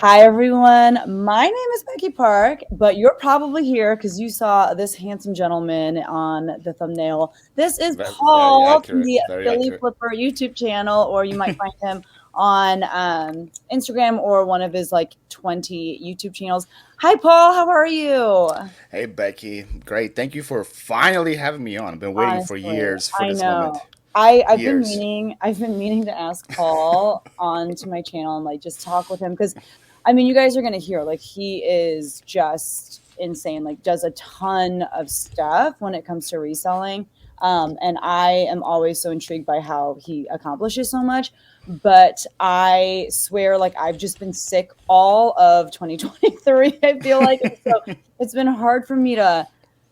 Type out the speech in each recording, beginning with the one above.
Hi, everyone. My name is Becky Park, but you're probably here because you saw this handsome gentleman on the thumbnail. This is Very Paul from accurate. the Very Philly accurate. Flipper YouTube channel, or you might find him on Instagram or one of his like 20 YouTube channels. Hi, Paul. How are you? Hey, Becky. Great. Thank you for finally having me on. I've been waiting for Honestly, years for I this moment. know. I've been Years. meaning to ask Paul onto my channel and like just talk with him because you guys are gonna hear like he is just insane, like does a ton of stuff when it comes to reselling. And I am always so intrigued by how he accomplishes so much. But I swear, like I've just been sick all of 2023. I feel like and so it's been hard for me to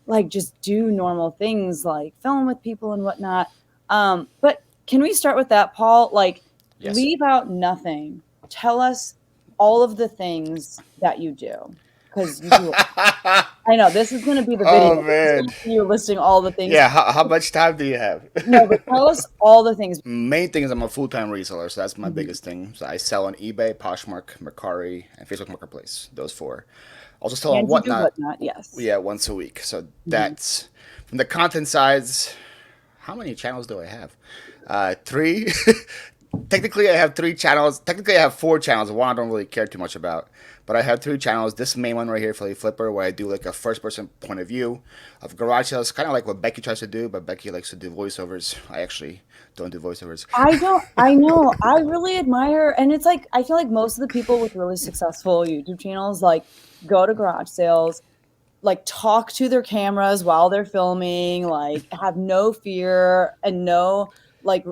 like just do normal things like film with people and whatnot. But can we start with that, Paul? Like, Yes. leave out nothing. Tell us all of the things that you do because you do. I know this is going to be the video. Oh, This is man. going to be you listing all the things. Yeah, how much time do you have? No, but tell us all the things. Main thing is I'm a full-time reseller, so that's my Mhm. biggest thing. So I sell on eBay, Poshmark, Mercari, and Facebook Marketplace. Those four. Also sell on And you do Whatnot. whatnot, yes. Yeah, once a week. So Mhm. that's from the content sides. How many channels do I have? Three. Technically, I have three channels. Technically, I have four channels. One I don't really care too much about, but I have three channels. This main one right here, Philly Flipper, where I do like a first-person point of view of garage sales, kind of like what Becky tries to do, but Becky likes to do voiceovers. I actually don't do voiceovers. I don't, I know, I really admire, and it's like, I feel like most of the people with really successful YouTube channels, like, go to garage sales, like talk to their cameras while they're filming, like have no fear and no like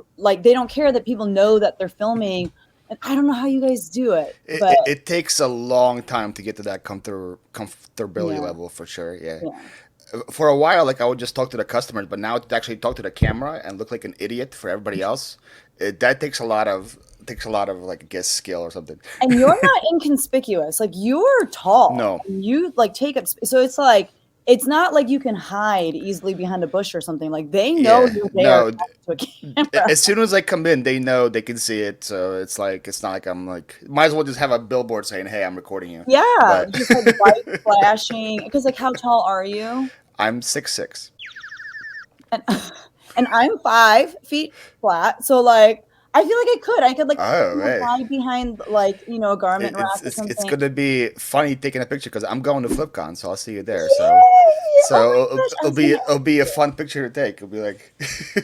they don't care that people know that they're filming. And I don't know how you guys do it, It, but it, it takes a long time to get to that comfortability yeah, level for sure. Yeah. yeah, For a while, like I would just talk to the customers, but now to actually talk to the camera and look like an idiot for everybody else, that takes a lot of like I guess skill or something. and you're not inconspicuous. Like you're tall No, and you like take up so it's like it's not like you can hide easily behind a bush or something. Like they know yeah, you're there no. talking to a camera. As soon as I come in, they know they can see it. So it's like it's not like I'm like might as well just have a billboard saying, "Hey, I'm recording you." Yeah, But just like light flashing because like how tall are you? I'm 6'6". And and I'm 5 feet flat, so like I feel like I could like Oh, hey. hide behind like a garment rack It's, or it's it's something. gonna be funny taking a picture because I'm going to FlipCon, so I'll see you there. So, Yay! Oh so my it'll, gosh, I it'll was be gonna it'll be a fun picture to take. It'll be like,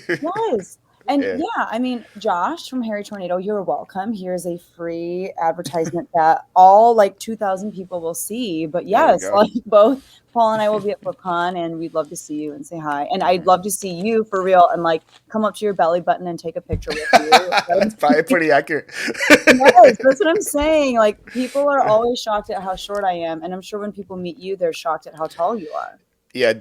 yes. And yeah, yeah, Josh from Harry Tornado, you're welcome. Here's a free advertisement that all like 2,000 people will see. But there you yes, go. like both Paul and I will be at FlipCon and we'd love to see you and say hi. And I'd love to see you for real and like come up to your belly button and take a picture with you. That's probably pretty accurate. Yes, that's what I'm saying. Like people are always shocked at how short I am, and I'm sure when people meet you, they're shocked at how tall you are. Yeah,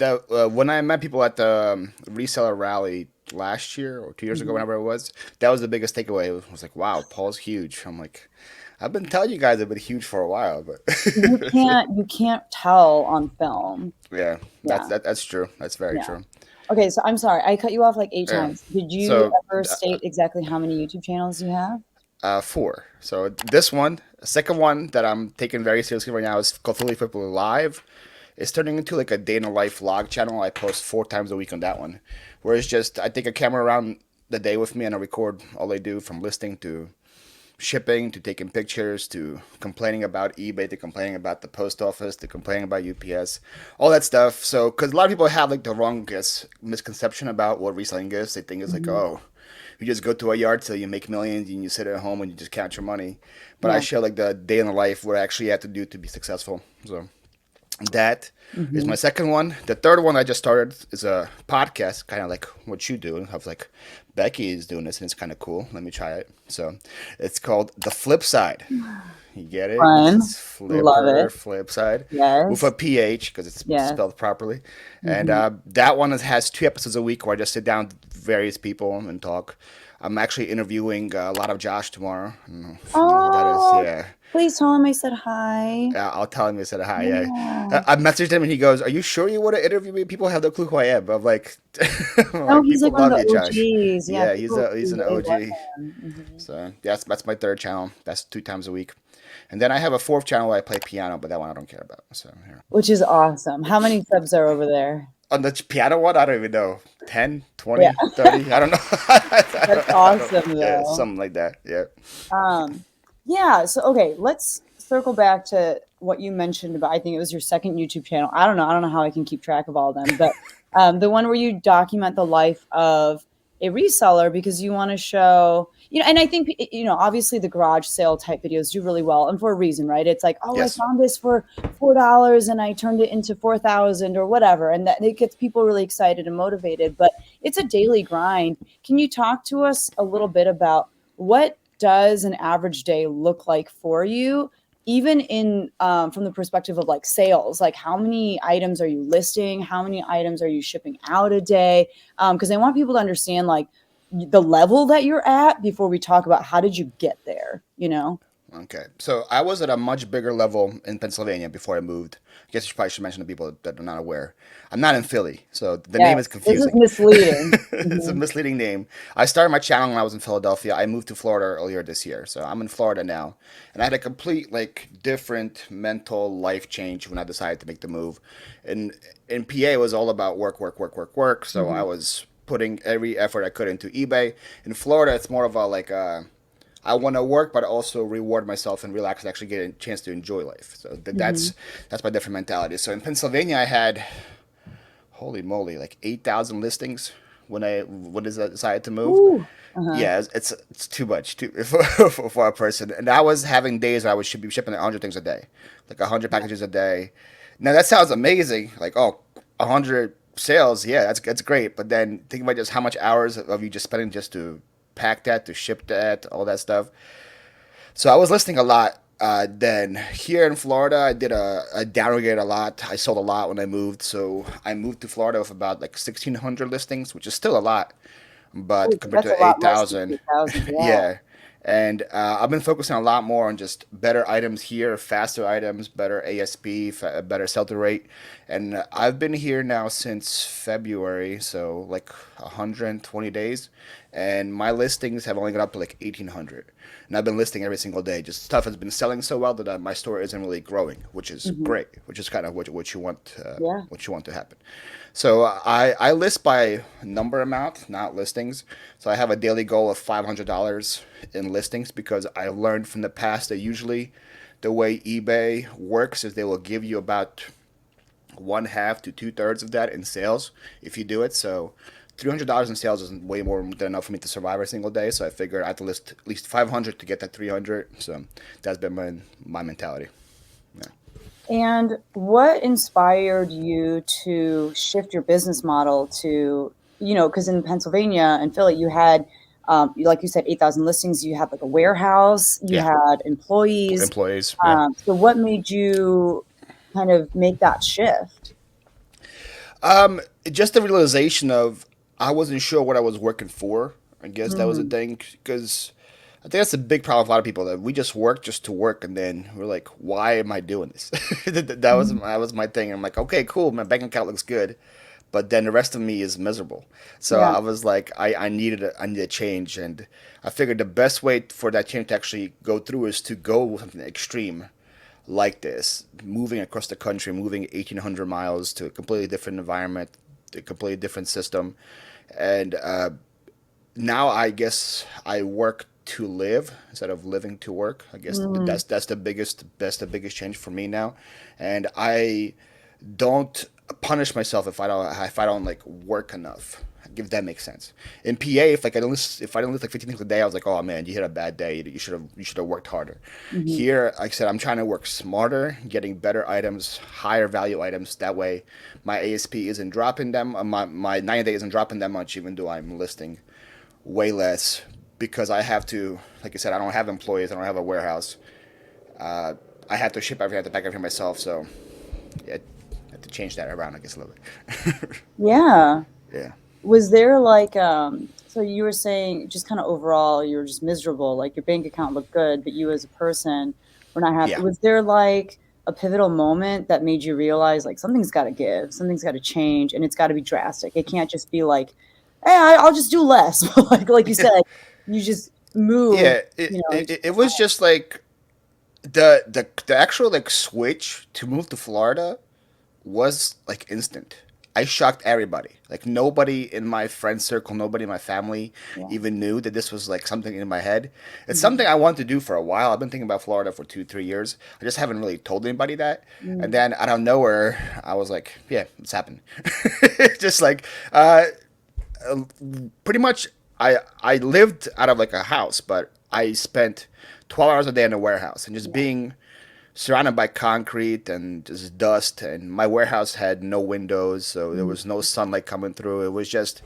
when I met people at the reseller rally last year or 2 years ago, Mhm. whenever it was, that was the biggest takeaway. It was like, wow, Paul's huge. I'm like, I've been telling you guys I've been huge for a while, but You can't tell on film. yeah, Yeah, that's true. That's very yeah. true. Okay, so I'm sorry, I cut you off like eight Yeah. times. Did you So ever state exactly how many YouTube channels you have? four. So this one, the second one that I'm taking very seriously right now is called Philly Football Live. It's turning into like a day in a life vlog channel. I post 4 times a week on that one, where it's just I take a camera around the day with me and I record all I do from listing to shipping to taking pictures to complaining about eBay to complaining about the post office to complaining about UPS, all that stuff. So, because a lot of people have like the wrong misconception about what reselling is, they think it's like, Mhm. oh, you just go to a yard sale, you make millions, and you sit at home and you just count your money. But I Yeah. share like the day in the life what I actually have to do to be successful. So that is Hmm. my second one. The third one I just started is a podcast, kind of like what you do. Of like Becky is doing this, and it's kind of cool. Let me try it. So it's called The Flip Side. You get it? Because Fun. it's Love Flipper, it. Flip Side, with a Yes. PH because it's Yes. spelled properly. And Hmm. that one has 2 episodes a week where I just sit down with various people and talk. I'm actually interviewing a lot of Josh tomorrow. I don't know if you know who that is. Oh, Yeah. please tell him I said hi. I'll tell him I said hi. Yeah. Yeah. I messaged him and he goes, "Are you sure you want to interview me? People have no clue who I am." But I'm like, I'm No, like, he's people like one of love the you, Josh. OGs. Yeah, Yeah, people he's an really love OG. him. Hmm. So yeah, that's my third channel. That's 2 times a week. And then I have a fourth channel where I play piano, but that one I don't care about. So here. Which is awesome. How many subs are over there? On the piano one, I don't even know. 10, Yeah, 20, 30. I don't know. that's I don't, awesome yeah, though. something like that. Yeah. Um, yeah, so okay, let's circle back to what you mentioned about, I think it was your second YouTube channel. I don't know how I can keep track of all of them, but the one where you document the life of a reseller because you want to show, and I think, obviously the garage sale type videos do really well and for a reason, right? It's like, oh, I Yes. found this for $4 and I turned it into 4,000 or whatever. And that it gets people really excited and motivated, but it's a daily grind. Can you talk to us a little bit about what does an average day look like for you, even in from the perspective of like sales? Like, how many items are you listing, how many items are you shipping out a day? Because I want people to understand like the level that you're at before we talk about how did you get there. Okay. So I was at a much bigger level in Pennsylvania before I moved. I guess you probably should mention to people that are not aware. I'm not in Philly, so the name is Yes, this is confusing. misleading. It's a Mhm. misleading name. I started my channel when I was in Philadelphia. I moved to Florida earlier this year, so I'm in Florida now. And I had a complete like different mental life change when I decided to make the move. And in PA it was all about work, work, work, work, work. So I Mhm. was putting every effort I could into eBay. In Florida, it's more of a like I want to work, but also reward myself and relax and actually get a chance to enjoy life. So Mhm. that's my different mentality. So in Pennsylvania, I had holy moly, like 8,000 listings when I decided to move. Ooh. Uh-huh. Yeah, it's too much too for a person. And I was having days where I should be shipping 100 things a day, like 100 packages a day. Now that sounds amazing. Like, oh, 100 sales, yeah, that's great. But then think about just how much hours of you just spending just to pack that, to ship that, all that stuff. So I was listing a lot. Then here in Florida, I downgraded a lot. I sold a lot when I moved, so I moved to Florida with about like 1,600 listings, which is still a lot, Ooh, but compared that's a to lot less than 8,000, 8,000. Yeah. yeah. And I've been focusing a lot more on just better items here, faster items, better ASP, better sell-through rate. And I've been here now since February, so like 120 days. And my listings have only gone up to like 1,800. And I've been listing every single day. Just stuff has been selling so well that my store isn't really growing, which is Hmm. great, which is kind of Yeah. what you want to happen. So I list by number amount, not listings. So I have a daily goal of $500 in listings because I learned from the past that usually the way eBay works is they will give you about one half to two-thirds of that in sales if you do it. So $300 in sales is way more than enough for me to survive every single day. So I figured I have to list at least 500 to get that 300. So that's been my mentality. Yeah. And what inspired you to shift your business model to, because in Pennsylvania and Philly, you had, like you said, 8,000 listings, you had like a warehouse, you Yeah. had employees. Employees. Yeah. So what made you kind of make that shift? Just the realization of I wasn't sure what I was working for. I guess that was the Mm, thing because I think that's a big problem for a lot of people that we just work just to work, and then we're like, why am I doing this? That was my thing. I'm like, okay, cool, my bank account looks good, but then the rest of me is miserable. So yeah. I was like, I needed a change, and I figured the best way for that change to actually go through is to go with something extreme like this, moving across the country, moving 1,800 miles to a completely different environment, a completely different system, and now I guess I work to live instead of living to work. I guess Mm, that's the biggest change for me now, and I don't punish myself if I don't like work enough. If that makes sense. In PA, if I don't list like 15 things a day, I was like, oh man, you hit a bad day. You should have worked harder. mhm. Here, like I said, I'm trying to work smarter, getting better items, higher value items. That way, my ASP isn't dropping them. My 90 day isn't dropping that much, even though I'm listing way less because I have to. Like I said, I don't have employees. I don't have a warehouse. I have to ship everything. I have to pack everything myself. So yeah, I have to change that around, I guess, a little bit. Yeah. Yeah. Was there like, so you were saying just kind of overall, you were just miserable, like your bank account looked good, but you as a person were not happy. Yeah. Was there like a pivotal moment that made you realize like something's got to give, something's got to change, and it's got to be drastic? It can't just be like, hey, I'll just do less. Like you said, you just moved, Yeah. into It the was just like The actual like switch to move to Florida was like instant. I shocked everybody. Like nobody in my friend circle, nobody in my family Yeah. even knew that this was like something in my head. It's Mhm. something I wanted to do for a while. I've been thinking about Florida for 2, 3 years. I just haven't really told anybody that. And Mm. then out of nowhere, I was like, "Yeah, it's happened." Just like pretty much, I lived out of like a house, but I spent 12 hours a day in a warehouse and just Yeah. being surrounded by concrete and just dust. And my warehouse had no windows, so there Mhm. was no sunlight coming through. It was just,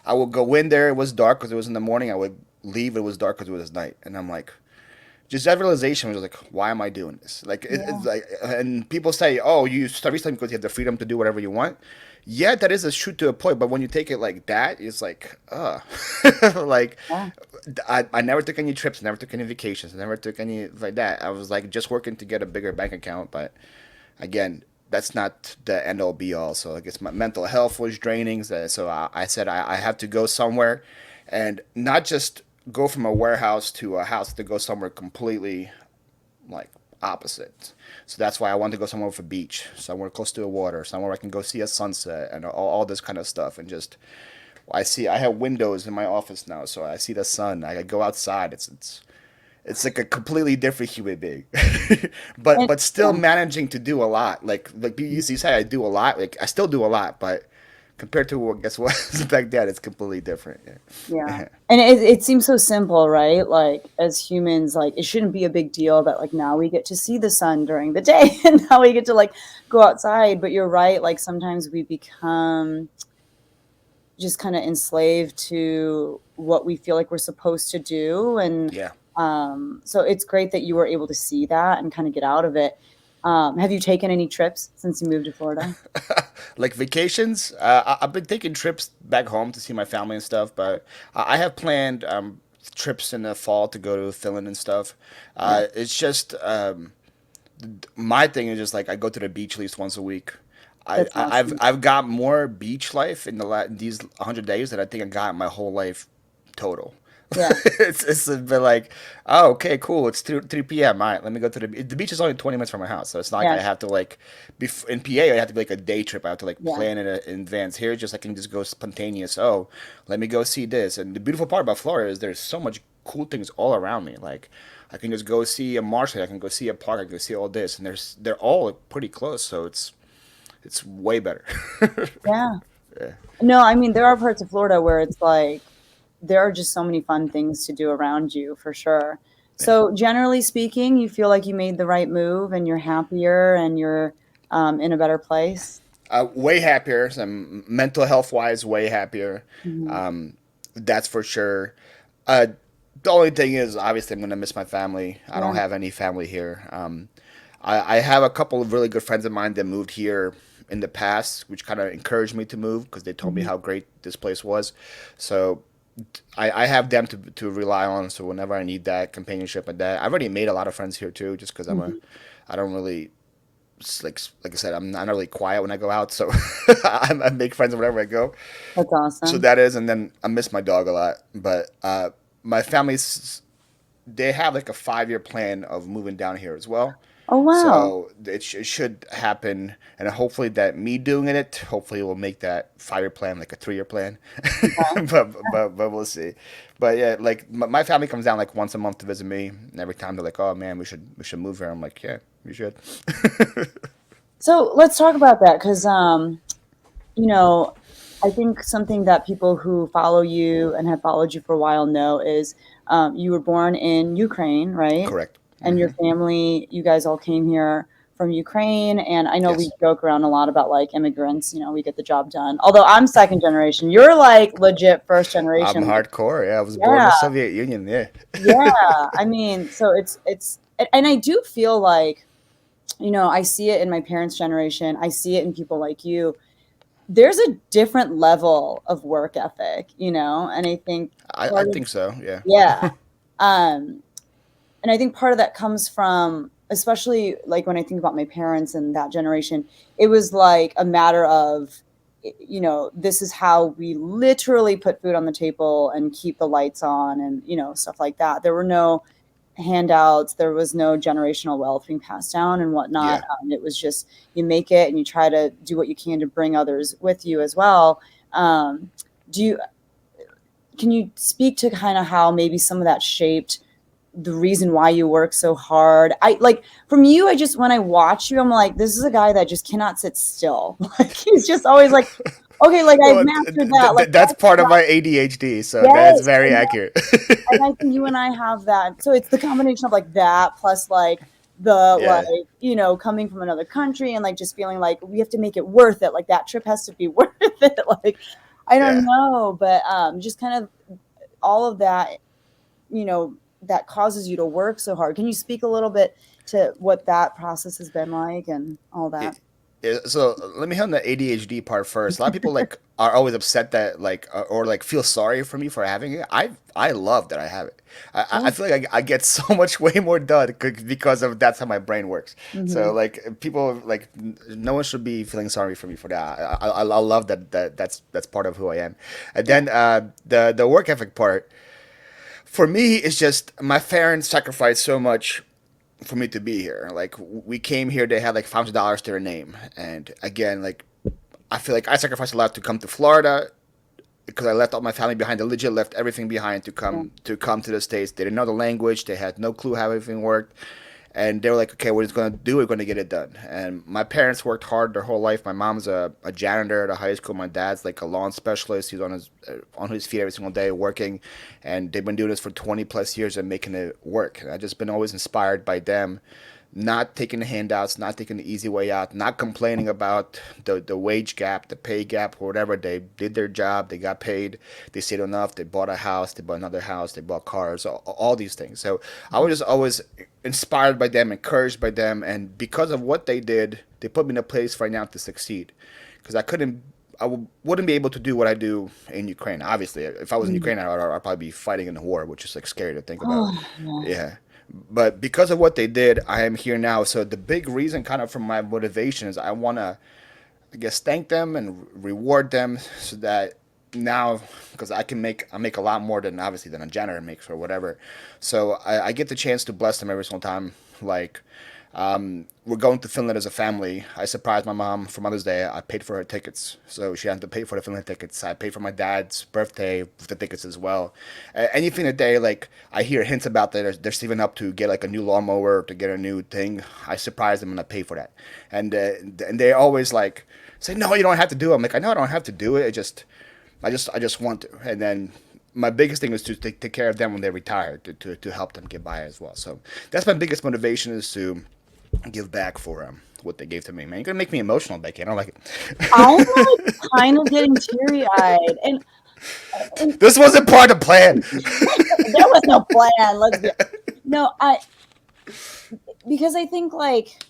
I would go in there, it was dark because it was in the morning. I would leave, it was dark because it was night. And I'm like, just that realization was like, why am I doing this? Like, it's Yeah. like, and people say, oh, you start reselling because you have the freedom to do whatever you want. Yeah, that is a shoot to a point, but when you take it like that, it's like, like, Yeah. I never took any trips, never took any vacations, never took any like that. I was like just working to get a bigger bank account, but again, that's not the end all be all. So I guess my mental health was draining. So I said I have to go somewhere, and not just go from a warehouse to a house, to go somewhere completely like opposite. So that's why I want to go somewhere with a beach, somewhere close to the water, somewhere I can go see a sunset and all this kind of stuff. And just I have windows in my office now, so I see the sun. I go outside. It's like a completely different human being, And but still yeah. managing to do a lot. Like you say, I do a lot. Like I still do a lot, but compared to what guess what back then, it's completely different. Yeah. Yeah. And it seems so simple, right? Like as humans, like it shouldn't be a big deal that like now we get to see the sun during the day and now we get to like go outside. But you're right, like sometimes we become just kind of enslaved to what we feel like we're supposed to do. And Yeah. so it's great that you were able to see that and kind of get out of it. Have you taken any trips since you moved to Florida? Like vacations, I've been taking trips back home to see my family and stuff, but I have planned trips in the fall to go to Finland and stuff. Yeah, It's just my thing is just like I go to the beach at least once a week. that's awesome. I've got more beach life in these 100 days that I think I got in my whole life total. Yeah, It's been like, oh, okay, cool. It's 3 p.m. All right, let me go to the beach is only 20 minutes from my house, so it's not like yeah, I have to like in PA. I have to be like a day trip. I have to like yeah, plan it in advance. Here, just I can just go spontaneous. Oh, let me go see this. And the beautiful part about Florida is there's so much cool things all around me. Like I can just go see a marshland. I can go see a park. I can go see all this, and they're all pretty close. So it's way better. yeah. Yeah. No, I mean there are parts of Florida where it's like there are just so many fun things to do around you for sure. Yeah. So generally speaking, you feel like you made the right move and you're happier and you're in a better place. Way happier. Some mental health wise, way happier. Mhm. Um, that's for sure. Uh, the only thing is, obviously, I'm gonna miss my family. I don't Yeah. have any family here. I have a couple of really good friends of mine that moved here in the past, which kind of encouraged me to move because they told me Mhm. how great this place was. So I have them to rely on. So whenever I need that companionship and that, I've already made a lot of friends here too, just because Mhm. I don't really like I said, I'm not really quiet when I go out, so I make friends wherever I go. That's So awesome. that is, and then I miss my dog a lot. But my family's they have like a 5 year plan of moving down here as well. Oh wow. So it should happen, and hopefully that me doing it, hopefully will make that 5 year plan like a 3 year plan. Okay. But we'll see. But yeah, like my family comes down like once a month to visit me, and every time they're like, "Oh man, we should move here." I'm like, "Yeah, we should." So let's talk about that because you know, I think something that people who follow you and have followed you for a while know is you were born in Ukraine, right? Correct. And your Hmm. family, you guys all came here from Ukraine. And I know we Yes. joke around a lot about like immigrants, you know, we get the job done. Although I'm second generation, you're like legit first I'm generation. Like, hardcore. Yeah, I was born in yeah, the Soviet Union. Yeah. yeah. I mean, so and I do feel like, you know, I see it in my parents' generation. I see it in people like you. There's a different level of work ethic, you know, and I think I part of, think so. Yeah. yeah. Um, and I think part of that comes from, especially like when I think about my parents and that generation, it was like a matter of, you know, this is how we literally put food on the table and keep the lights on and, you know, stuff like that. There were no handouts. There was no generational wealth being passed down and whatnot. Yeah. It was just you make it and you try to do what you can to bring others with you as well. Do you can you speak to kind of how maybe some of that shaped the reason why you work so hard? I like from you, I just when I watch you, I'm like, this is a guy that just cannot sit still. Like he's just always like, okay, like I've Well, mastered that. Like that's part of my ADHD, so that's yes, very accurate. and I think you and I have that. So it's the combination of like that plus like the like Yeah, coming from another country and like just feeling like we have to make it worth it. Like that trip has to be worth it. Like I don't yeah. know, but just kind of all of that, that causes you to work so hard. Can you speak a little bit to what that process has been like and all that? So let me hit on the ADHD part first. A lot of people like are always upset that like or like feel sorry for me for having it. I love that I have it. I Yeah. feel like I get so much way more done because of that's how my brain works. Mm-hmm. So like people like no one should be feeling sorry for me for that. I love that's part of who I am. And Yeah. then the work ethic part for me is just my parents sacrificed so much for me to be here. Like we came here, they had like $500 to their name, and again, like I feel like I sacrificed a lot to come to Florida because I left all my family behind. I legit left everything behind to Yeah. come to the States. They didn't know the language. They had no clue how everything worked. And they were like, okay, we're just going to do it. We're going to get it done. And my parents worked hard their whole life. My mom's a janitor at a high school. My dad's like a lawn specialist. He's on his feet every single day working. And they've been doing this for 20 plus years and making it work. And I've just been always inspired by them, not taking the handouts, not taking the easy way out, not complaining about the wage gap, the pay gap, or whatever. They did their job, they got paid, they saved enough, they bought a house, they bought another house, they bought cars, all these things. So I was just always inspired by them, encouraged by them, and because of what they did, they put me in a place right now to succeed. Because wouldn't be able to do what I do in Ukraine. Obviously, if I was in Mm. Ukraine, I'd probably be fighting in a war, which is like scary to think about. Oh, yeah. Yeah, but because of what they did, I am here now. So the big reason, kind of from my motivation, is I want to, I guess, thank them and reward them, so that now, because I make a lot more than obviously than a janitor makes or whatever. So I get the chance to bless them every single time. Like we're going to Finland as a family. I surprised my mom for Mother's Day. I paid for her tickets, so she had to pay for the Finland tickets. I paid for my dad's birthday with the tickets as well. Anything that they like, I hear hints about that they're saving up to get like a new lawnmower, to get a new thing. I surprise them and I pay for that. And they always like say, "No, you don't have to do it." I'm like, "I know I don't have to do it. I just want to." And then my biggest thing is to take care of them when they retire, to help them get by as well. So that's my biggest motivation, is to give back for what they gave to me. Man, you're gonna make me emotional, Becky. I don't like it. I'm like kind of getting teary eyed, and This wasn't part of the plan. there was no plan. Let's be no, because I think like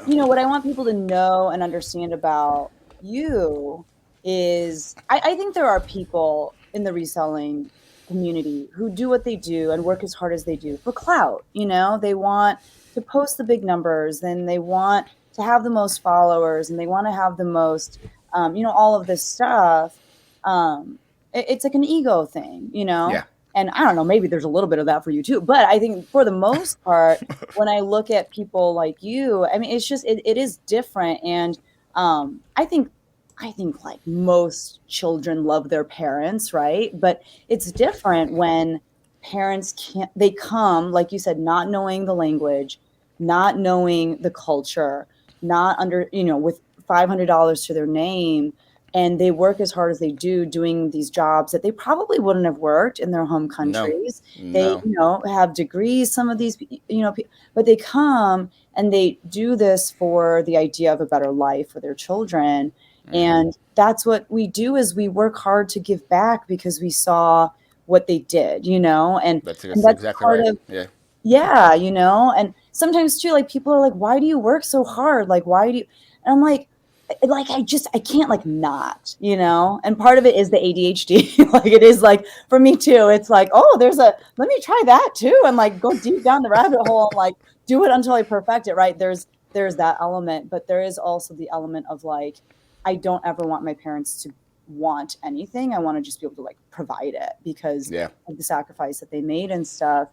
what I want people to know and understand about you is I think there are people in the reselling community who do what they do and work as hard as they do for clout. They want to post the big numbers and they want to have the most followers and they want to have the most, all of this stuff. It's like an ego thing. Yeah. And I don't know, maybe there's a little bit of that for you too. But I think for the most part, when I look at people like you, I mean, it's just it is different. And I think like most children love their parents, right? But it's different when parents can't they come, like you said, not knowing the language, not knowing the culture, not under, with $500 to their name, and they work as hard as they do doing these jobs that they probably wouldn't have worked in their home No. countries. They, No. have degrees, some of these, but they come and they do this for the idea of a better life for their children. And that's what we do, is we work hard to give back because we saw what they did, and That's that's exactly part right. of, Yeah. yeah, and sometimes too, like people are like, why do you work so hard? Like, why do you, and I'm like, I can't like not, and part of it is the ADHD. Like it is like for me too, it's like, oh, let me try that too. And like go deep down the rabbit hole and like do it until I perfect it. Right. There's that element, but there is also the element of like, I don't ever want my parents to want anything. I want to just be able to like provide it because Yeah. of the sacrifice that they made and stuff.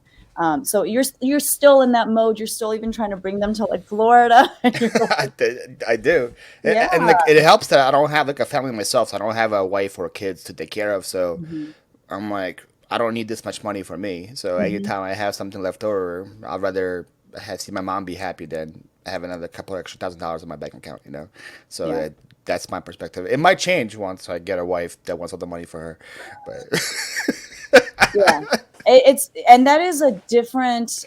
So you're still in that mode. You're still even trying to bring them to like Florida. You're like, I do, yeah. and like it helps that I don't have like a family myself. So I don't have a wife or kids to take care of. So Hmm. I'm like, I don't need this much money for me. So Hmm. anytime I have something left over, I'd rather see my mom be happy than have another couple of extra $1,000 in my bank account. So Yeah. that's my perspective. It might change once I get a wife that wants all the money for her, but Yeah. It's and that is a different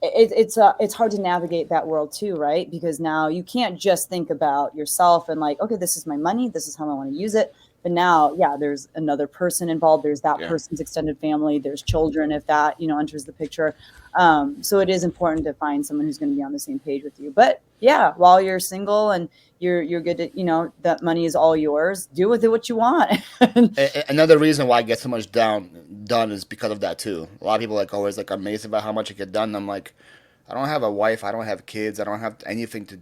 it's hard to navigate that world too, right? Because now you can't just think about yourself and like, okay, this is my money, this is how I want to use it. But now, yeah, there's another person involved. There's that yeah. person's extended family. There's children if that enters the picture. So it is important to find someone who's going to be on the same page with you. But yeah, while you're single and you're good to that money is all yours. Do with it what you want. Another reason why I get so much done is because of that too. A lot of people like always like amazed about how much I get done. I'm like, I don't have a wife, I don't have kids, I don't have anything to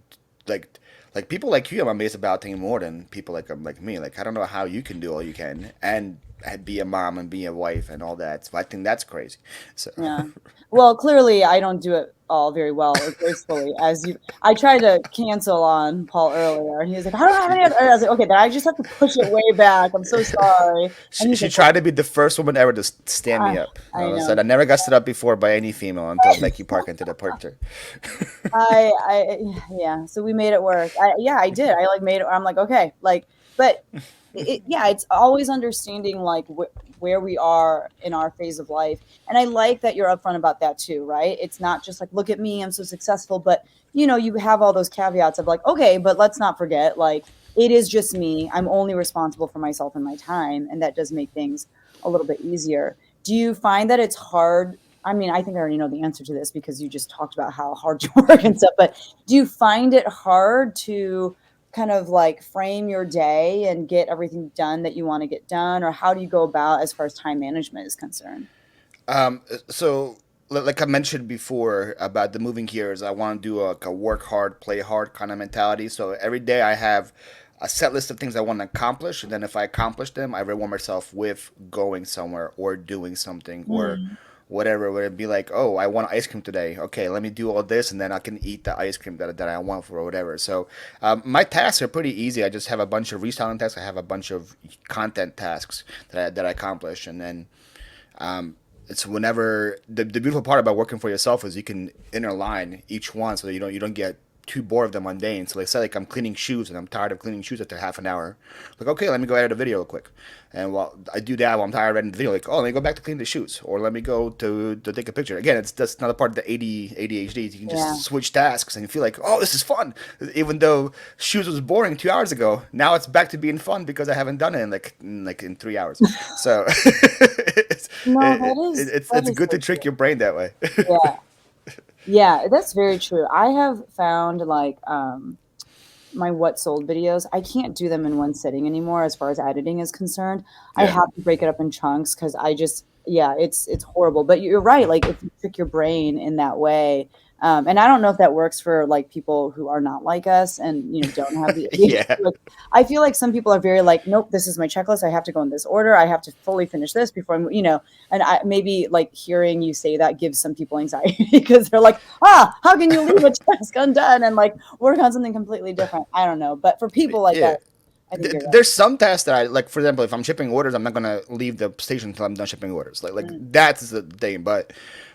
like people like you. I'm amazed about things more than people like me. Like I don't know how you can do all you can and be a mom and be a wife and all that. So I think that's crazy. So Yeah. Well, clearly I don't do it all very well or gracefully as you I tried to cancel on Paul earlier and he was like, I don't have any other I was like, okay, then I just have to push it way back. I'm so sorry. And he's she like, well, tried to be the first woman ever to stand me up. I Said know. I never got stood up before by any female until Becky Park entered the picture. Yeah, so we made it work. Yeah, I did. I like made it. I'm like, okay, like, but yeah, it's always understanding like where we are in our phase of life. And I like that you're upfront about that too, right? It's not just like, look at me, I'm so successful, but you have all those caveats of like, okay, but let's not forget, like, it is just me. I'm only responsible for myself and my time, and that does make things a little bit easier. Do you find that it's hard? I mean, I think I already know the answer to this because you just talked about how hard you work and stuff, but do you find it hard to kind of like frame your day and get everything done that you want to get done? Or how do you go about as far as time management is concerned? So like I mentioned before about the moving gears, I want to do a work hard, play hard kind of mentality. So every day I have a set list of things I want to accomplish, and then if I accomplish them, I reward myself with going somewhere or doing something or Mm. whatever. Would it be like, oh, I want ice cream today? Okay, let me do all this, and then I can eat the ice cream that I want for whatever. So my tasks are pretty easy. I just have a bunch of reselling tasks. I have a bunch of content tasks that I accomplish, and then it's whenever the beautiful part about working for yourself is you can interline each one so that you don't get too bored of the mundane. So let's say like I'm cleaning shoes and I'm tired of cleaning shoes after half an hour. Like okay, let me go edit a video real quick. And while I do that while I'm tired of editing the video, like oh let me go back to clean the shoes or let me go to take a picture. Again, it's that's another part of the ADHD. You can Yeah. just switch tasks and you feel like oh this is fun. Even though shoes was boring 2 hours ago, now it's back to being fun because I haven't done it in 3 hours. So No, that is it's good so to trick true. your brain that way. Yeah. Yeah, that's very true. I have found like my what sold videos, I can't do them in one sitting anymore as far as editing is concerned. I Yeah. have to break it up in chunks because I just, yeah, it's horrible. But you're right. Like if you trick your brain in that way, and I don't know if that works for like people who are not like us and don't have the ADHD. Yeah. Like, I feel like some people are very like, nope, this is my checklist. I have to go in this order. I have to fully finish this before I'm. And I maybe like hearing you say that gives some people anxiety because they're like, how can you leave a task undone and like work on something completely different? I don't know. But for people like Yeah. us, I think you're right. There's some tasks that I like. For example, if I'm shipping orders, I'm not gonna leave the station until I'm done shipping orders. Like Mm. that's the thing. But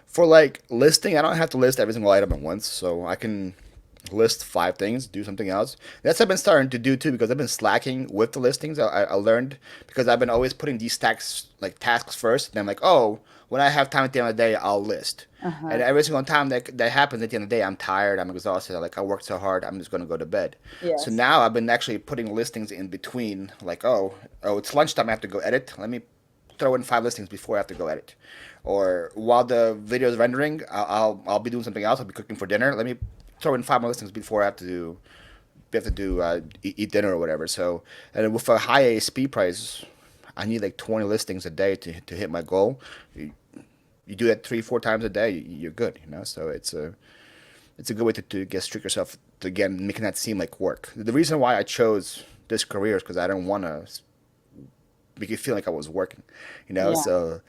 for like listing, I don't have to list every single item at once, so I can list 5 things, do something else. That's what I've been starting to do too because I've been slacking with the listings. I learned because I've been always putting these tasks first. And I'm like, oh, when I have time at the end of the day, I'll list. And Uh-huh. every single time that happens at the end of the day, I'm tired, I'm exhausted, like I worked so hard, I'm just gonna go to bed. So Yes. now I've been actually putting listings in between, like oh, it's lunchtime, I have to go edit. Let me throw in 5 listings before I have to go edit. Or while the video is rendering, I'll be doing something else. I'll be cooking for dinner. Let me throw in 5 more listings before I have to do eat dinner or whatever. So and with a high ASP price, I need like 20 listings a day to hit my goal. You do that 3 4 times a day, you're good. So it's a good way to get strict yourself to again making that seem like work. The reason why I chose this career is because I don't want to make it feel like I was working, you know. Yeah. So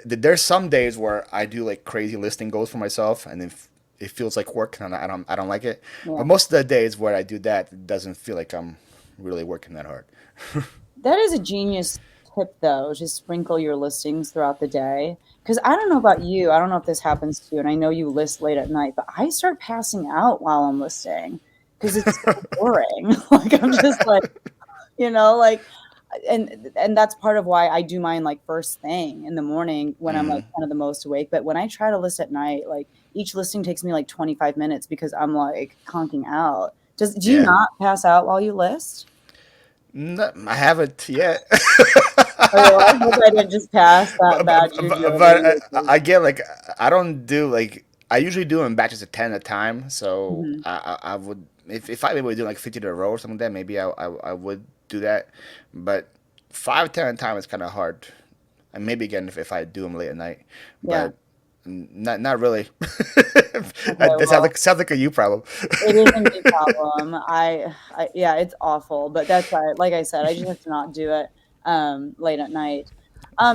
there's some days where I do like crazy listing goals for myself, and if it feels like work, and I don't like it. Yeah. But most of the days where I do that, it doesn't feel like I'm really working that hard. That is a genius tip, though. Just sprinkle your listings throughout the day. Because I don't know about you. I don't know if this happens to you, and I know you list late at night, but I start passing out while I'm listing because it's so boring. Like I'm just like, like, and that's part of why I do mine like first thing in the morning when I'm like kind of the most awake. But when I try to list at night, like each listing takes me like 25 minutes because I'm like conking out. Do you Yeah. not pass out while you list? No, I haven't yet. Okay, well, I hope I didn't just pass that bad juju over But you. 'Cause- I get like I don't do like I usually do in batches of 10 at a time. So Mhm. I would if I maybe do like 50 in a row or something like that, maybe I would do that. But 5 10 at a time is kind of hard. And maybe again if I do them late at night, Yeah. but not really. Okay. That Well, sounds like a you problem. it is a me problem. Yeah, it's awful, but that's why, like I said, I just have to not do it late at night.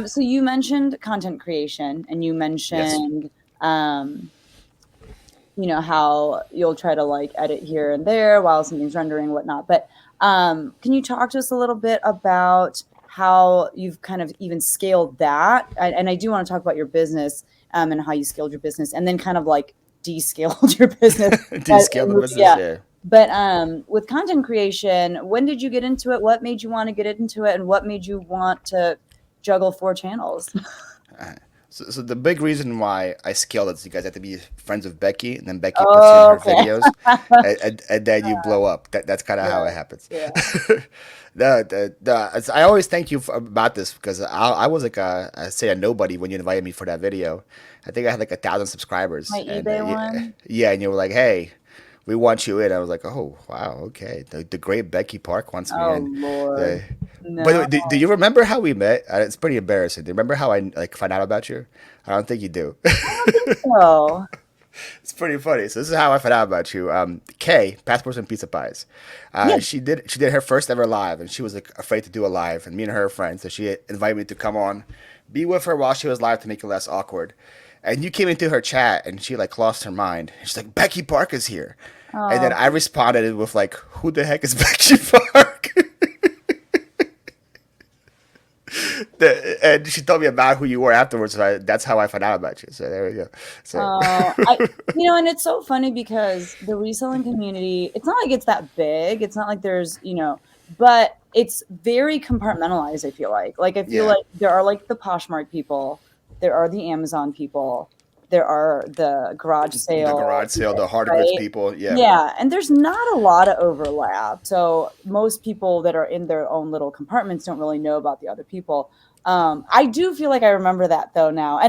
So you mentioned content creation, and you Yes. mentioned um, how you'll try to like edit here and there while something's rendering, whatnot. But can you talk to us a little bit about how you've kind of even scaled that? And I do want to talk about your business and how you scaled your business, and then kind of like descaled your business. Descale the business, Yeah. yeah. But with content creation, when did you get into it? What made you want to get into it, and what made you want to juggle 4 channels? So the big reason why I scaled it is you guys have to be friends with Becky, and then Becky puts you in Oh, her okay. videos, and then you blow up. That's kind of how Yeah, it happens. yeah. I always thank you about this because I was like I say a nobody when you invited me for that video. I think I had like 1,000 subscribers, My and eBay yeah, one. yeah, and you were like, hey, we want you in. I was like, oh wow, okay. The great Becky Park wants me Oh in. Lord. By the No. way, do you remember how we met? It's pretty embarrassing. Do you remember how I like found out about you? I don't think you do. I don't think so. It's pretty funny. So this is how I found out about you. Kay, Passports and Pizza Pies. Yeah. She did her first ever live, and she was like afraid to do a live, and me and her are friends, so she invited me to come on, be with her while she was live to make it less awkward. And you came into her chat, and she like lost her mind. She's like, Becky Park is here, and then Oh, I responded with like, who the heck is Becky Park? And she told me about who you were afterwards. So that's how I found out about you. So there we go. So I, and it's so funny because the reselling community, it's not like it's that big. It's not like there's, but it's very compartmentalized, I feel like. Like, I feel yeah, like there are like the Poshmark people, there are the Amazon people, there are the garage the sale, garage sale, the hard goods right? people. Yeah, Yeah, and there's not a lot of overlap. So most people that are in their own little compartments don't really know about the other people. I do feel like I remember that though now.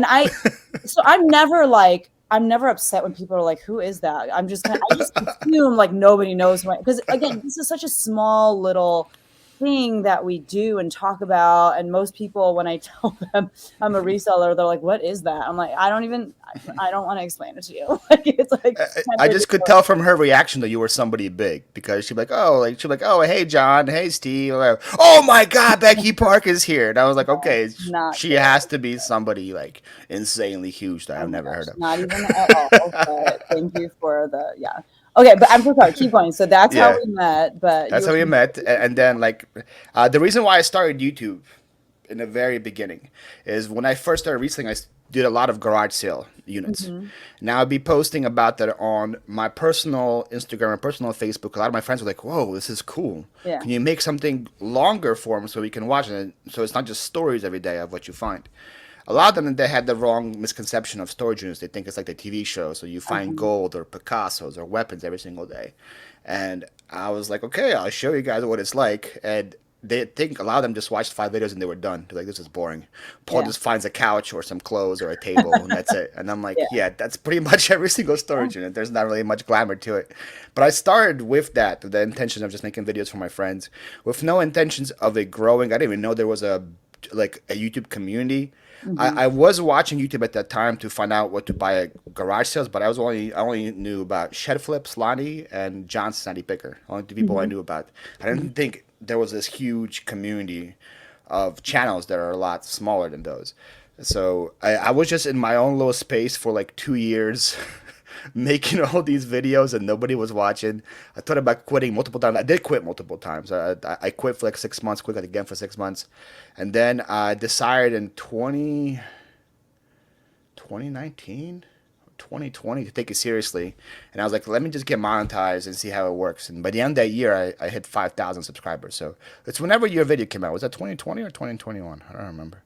So I'm never upset when people are like, who is that? I just assume like nobody knows who because again, this is such a small little thing that we do and talk about. And most people, when I tell them I'm a reseller, they're like, what is that? I'm like, I don't want to explain it to you. Like, it's like kind I of just could ridiculous. tell from her reaction that you were somebody big because she'd be like, oh, hey John, hey Steve, oh my God, Becky Park is here, and I was like, No, okay, not she good. has to be somebody like insanely huge that Oh I've my never heard gosh, of. not even at all. But thank you for the yeah. Okay, but I'm so sorry. Keep going. So that's how Yeah, we met. But you that's were how we saying met, and then like the reason why I started YouTube in the very beginning is when I first started reselling, did a lot of garage sale units. Mhm. Now I'd be posting about that on my personal Instagram and personal Facebook. A lot of my friends were like, "Whoa, this is cool. Yeah. Can you make something longer for them so we can watch it? So it's not just stories every day of what you find." A lot of them they had the wrong misconception of storage units. They think it's like the TV show, so you find Uh-huh. gold or Picassos or weapons every single day. And I was like, okay, I'll show you guys what it's like. And they think a lot of them just watched 5 videos and they were done. They're like, this is boring. Paul Yeah. just finds a couch or some clothes or a table and that's it. And I'm like, Yeah. yeah, that's pretty much every single Yeah. storage unit. There's not really much glamour to it. But I started with that, with the intention of just making videos for my friends, with no intentions of it growing. I didn't even know there was a YouTube community. Mhm. I was watching YouTube at that time to find out what to buy at garage sales, but I only knew about Shed Flip, Lonnie, and John Sandy Picker. Only two people I Mhm. knew about. I Mhm. didn't think there was this huge community of channels that are a lot smaller than those. So I was just in my own little space for like 2 years, making all these videos and nobody was watching. I thought about quitting multiple times. I did quit multiple times. I quit for like 6 months, quit again for 6 months. And then I decided in 2019, 2020 to take it seriously. And I was like, let me just get monetized and see how it works. And by the end of that year, I hit 5,000 subscribers. So it's whenever your video came out. Was that 2020 or 2021? I don't remember.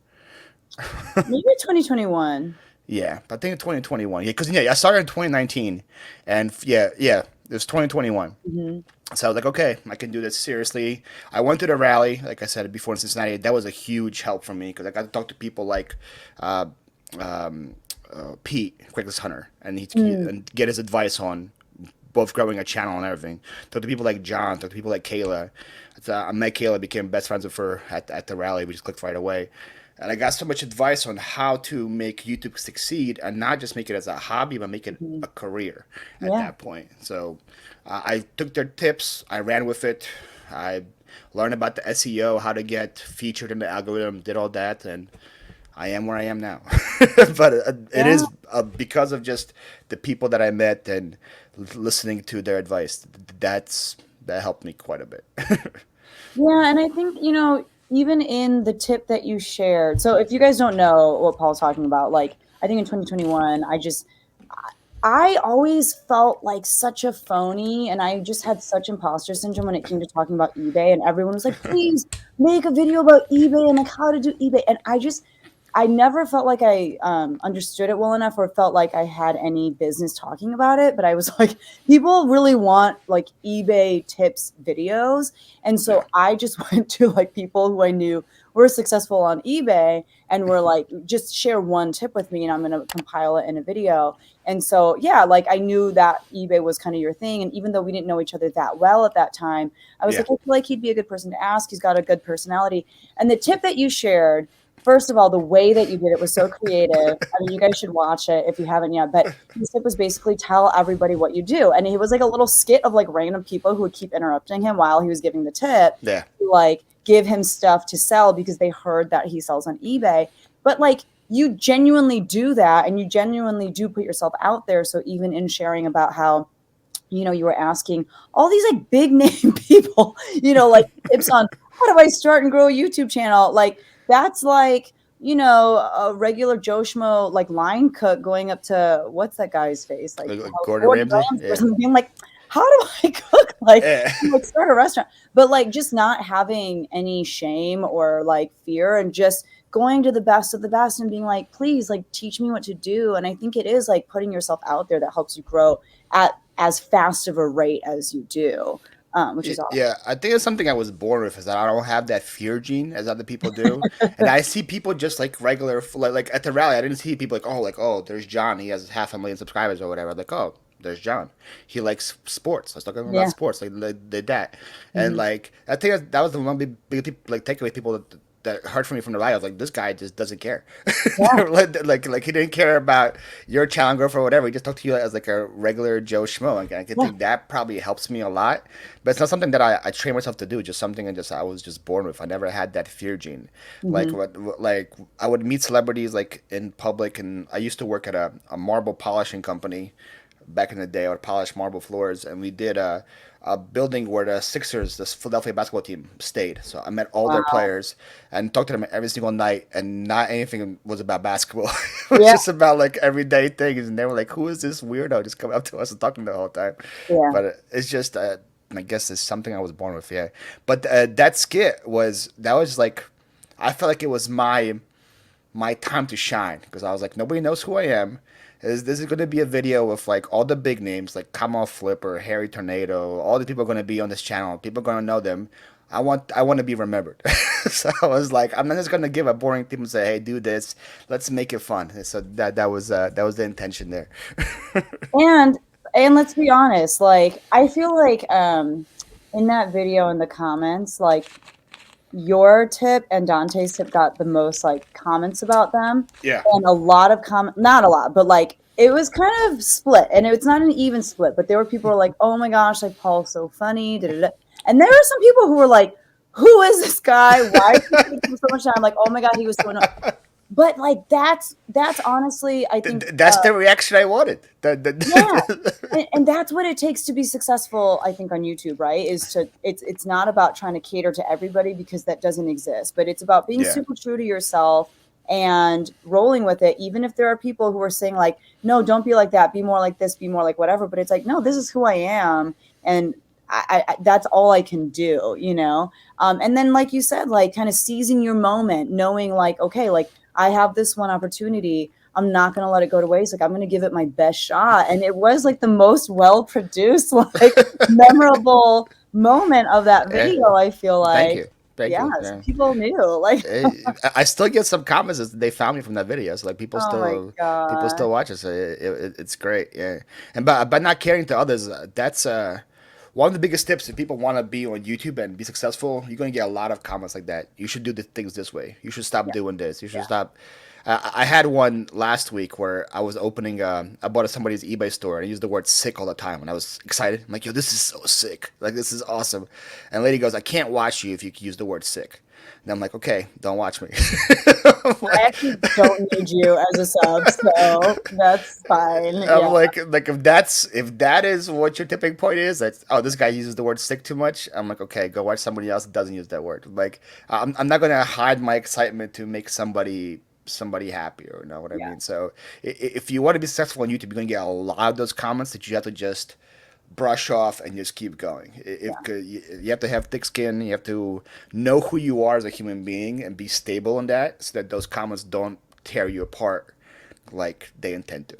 Maybe 2021. Yeah, I think 2021. Yeah, because I started in 2019, and yeah, it was 2021. Hmm. So I was like, okay, I can do this seriously. I went to the rally, like I said before in Cincinnati. That was a huge help for me because I got to talk to people like uh, um, Pete, Quickless Hunter, Mm. and get his advice on both growing a channel and everything. Talk to people like John, talk to people like Kayla. I met Kayla, became best friends with her at the rally. We just clicked right away. And I got so much advice on how to make YouTube succeed and not just make it as a hobby, but make it Mhm. a career at Yeah. that point. So I took their tips, I ran with it, I learned about the SEO, how to get featured in the algorithm, did all that, and I am where I am now. But it Yeah. is because of just the people that I met and listening to their advice. That helped me quite a bit. Yeah, and I think, even in the tip that you shared, so if you guys don't know what Paul's talking about, like, I think in 2021, I always felt like such a phony, and I just had such imposter syndrome when it came to talking about eBay, and everyone was like, "Please make a video about eBay and like how to do eBay." And I never felt like I understood it well enough or felt like I had any business talking about it. But I was like, people really want like eBay tips videos. And Yeah. so I just went to like people who I knew were successful on eBay and were like, just share one tip with me and I'm going to compile it in a video. And so, yeah, like I knew that eBay was kind of your thing. And even though we didn't know each other that well at that time, I was Yeah. like, I feel like he'd be a good person to ask. He's got a good personality. And the tip that you shared, first of all, the way that you did it was so creative. I mean, you guys should watch it if you haven't yet. But his tip was basically tell everybody what you do. And he was like a little skit of like random people who would keep interrupting him while he was giving the tip Yeah. to like give him stuff to sell because they heard that he sells on eBay. But like you genuinely do that and you genuinely do put yourself out there. So even in sharing about how you were asking all these like big name people, like tips on how do I start and grow a YouTube channel? Like that's like, a regular Joe Schmo like line cook going up to what's that guy's face? Like Like Gordon Gordon Ramsay. Ramsay or Yeah. something being like, how do I cook? Like, Yeah. like start a restaurant. But like just not having any shame or like fear and just going to the best of the best and being like, please like teach me what to do. And I think it is like putting yourself out there that helps you grow at as fast of a rate as you do, which is awesome. Yeah, I think it's something I was born with is that I don't have that fear gene as other people do, and I see people just like regular like at the rally. I didn't see people like oh there's John, he has 500,000 subscribers or whatever. Like oh there's John, he likes sports. Let's talk about Yeah. sports. Like they did that, and Mhm. like I think that was the one big like takeaway people that heard from me from the rally. I was like, this guy just doesn't care. Yeah. like he didn't care about your challenge growth or whatever. He just talked to you as like a regular Joe Schmo. And I can Yeah. think that probably helps me a lot. But it's not something that I train myself to do. Just something I was just born with. I never had that fear gene. Like Mhm. like I would meet celebrities like in public, and I used to work at a marble polishing company back in the day. I would polish marble floors, and we did a building where the Sixers, this Philadelphia basketball team, stayed. So I met all their Wow. players and talked to them every single night, and not anything was about basketball. It was Yeah. just about like everyday things, and they were like, "Who is this weirdo just coming up to us and talking the whole time?" Yeah. But it's just, I guess it's something I was born with, yeah. But that skit was like, I felt like it was my time to shine because I was like, nobody knows who I am. This is going to be a video with like all the big names like Kamal Flipper, Harry Tornado, all the people are going to be on this channel. People are going to know them. I want to be remembered. So I was like, I'm not just going to give a boring thing and say, hey, do this. Let's make it fun. So that was the intention there. And let's be honest, like I feel like in that video in the comments, like your tip and Dante's tip got the most like comments about them, Yeah. and a lot of not a lot, but like it was kind of split, and it's not an even split. But there were people who were like, "Oh my gosh, like Paul's so funny," da, da, da. And there were some people who were like, who is this guy? Why is he taking so much time? I'm like, oh my God, he was so annoying. But like that's honestly, I think That's the reaction I wanted. yeah. And that's what it takes to be successful, I think, on YouTube, right? Is to it's not about trying to cater to everybody because that doesn't exist, but it's about being Yeah. super true to yourself and rolling with it, even if there are people who are saying like, no, don't be like that, be more like this, be more like whatever. But it's like, no, this is who I am, and that's all I can do, you know. And then, like you said, like kind of seizing your moment, knowing like, okay, like I have this one opportunity. I'm not going to let it go to waste. Like I'm going to give it my best shot. And it was like the most well produced, like memorable moment of that Eh, video. I feel thank like, you. Thank yeah, you. so Yeah. people knew like, I still get some comments that they found me from that video. So like oh my people God. still watch it. So it's great. Yeah. And by not caring to others, that's one of the biggest tips. If people want to be on YouTube and be successful, you're going to get a lot of comments like that. You should do the things this way. You should stop Yeah. doing this. You should Yeah. stop. I had one last week where I was opening. I bought at somebody's eBay store and I used the word sick all the time. And I was excited. I'm like, yo, this is so sick. Like, this is awesome. And the lady goes, I can't watch you if you use the word sick. And I'm like, okay, don't watch me. I'm I like, actually don't need you as a sub. So that's fine. I'm Yeah. like if that is what your tipping point is, that's oh this guy uses the word sick too much. I'm like, okay, go watch somebody else that doesn't use that word. Like I'm not gonna hide my excitement to make somebody happy or know what I Yeah. mean. So if you want to be successful on YouTube, you're gonna get a lot of those comments that you have to just brush off and just keep going. If Yeah. you have to have thick skin, you have to know who you are as a human being and be stable in that, so that those comments don't tear you apart like they intend to.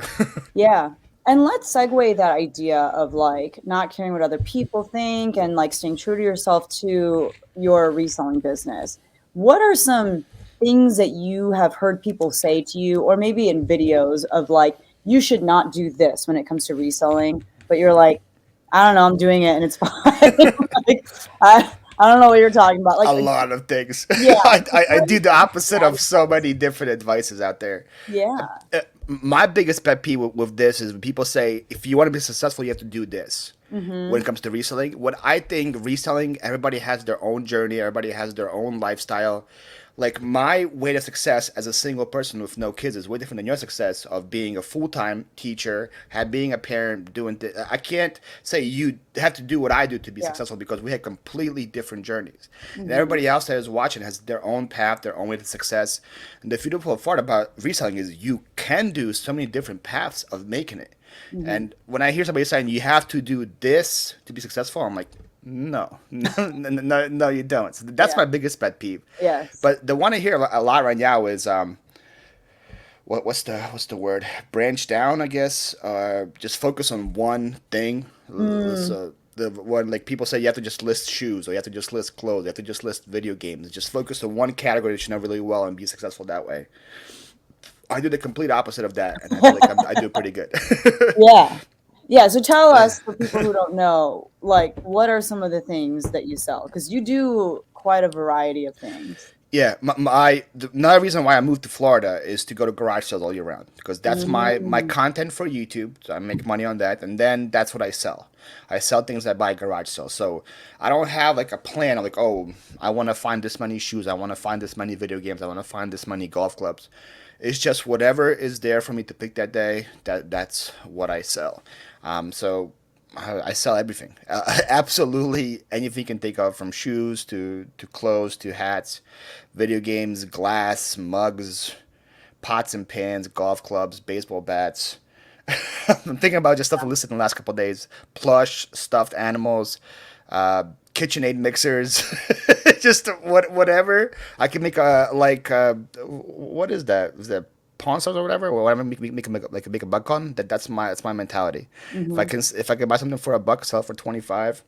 Yeah. And let's segue that idea of like not caring what other people think and like staying true to yourself to your reselling business. What are some things that you have heard people say to you, or maybe in videos of like, you should not do this when it comes to reselling, but you're like, I don't know, I'm doing it and it's fine. Like, I don't know what you're talking about. A Like, lot of things. yeah. I What do is the some opposite of so many different advices out there. yeah. My biggest pet peeve with this is when people say, if you want to be successful, you have to do this. When Mm-hmm. it comes to reselling, what I think reselling, everybody has their own journey, everybody has their own lifestyle. Like my way to success as a single person with no kids is way different than your success of being a full time teacher, being a parent, doing. I can't say you have to do what I do to be Yeah. successful because we had completely different journeys, and Mm-hmm. everybody else that is watching has their own path, their own way to success. And the beautiful part about reselling is you can do so many different paths of making it. Mm-hmm. And when I hear somebody saying you have to do this to be successful, I'm like, no, no, you don't. So that's Yeah. my biggest pet peeve. Yes. But the one I hear a lot right now is what's the word? Branch down, I guess. Just focus on one thing. Mm. The one like people say you have to just list shoes or you have to just list clothes, you have to just list video games. Just focus on one category that you know really well and be successful that way. I do the complete opposite of that, and I feel like I do pretty good. Yeah. Yeah. So tell us, for people who don't know, like, what are some of the things that you sell? Because you do quite a variety of things. Yeah, another reason why I moved to Florida is to go to garage sales all year round because that's my Mm. content for YouTube. So I make money on that, and then that's what I sell. I sell things I buy garage sales. So I don't have like a plan of like, oh, I want to find this many shoes, I want to find this many video games, I want to find this many golf clubs. It's just whatever is there for me to pick that day. That's what I sell. So I sell everything, absolutely anything you can think of, from shoes to clothes to hats, video games, glass, mugs, pots and pans, golf clubs, baseball bats. I'm thinking about just stuff I listed in the last couple of days: plush, stuffed animals, uh, KitchenAid mixers, just whatever I can make. What is that? Is that pawn stores or whatever? Or whatever make a buck on. That's my mentality. Hmm. If I can buy something for a buck, sell it for 25,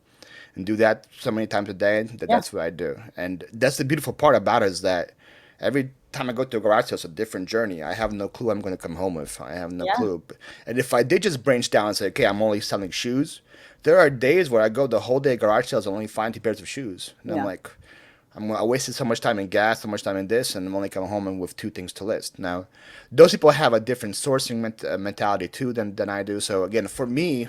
and do that so many times a day, Yeah. that's what I do. And that's the beautiful part about it is that every time I go to a garage sale, it's a different journey. I have no clue I'm going to come home with. I have no Yeah. clue. And if I did just branch down and say, okay, I'm only selling shoes, there are days where I go the whole day at garage sales and only find two pairs of shoes. And I'm Yeah. like, I wasted so much time in gas, so much time in this, and I'm only coming home and with two things to list. Now, those people have a different sourcing mentality too than I do. So again, for me,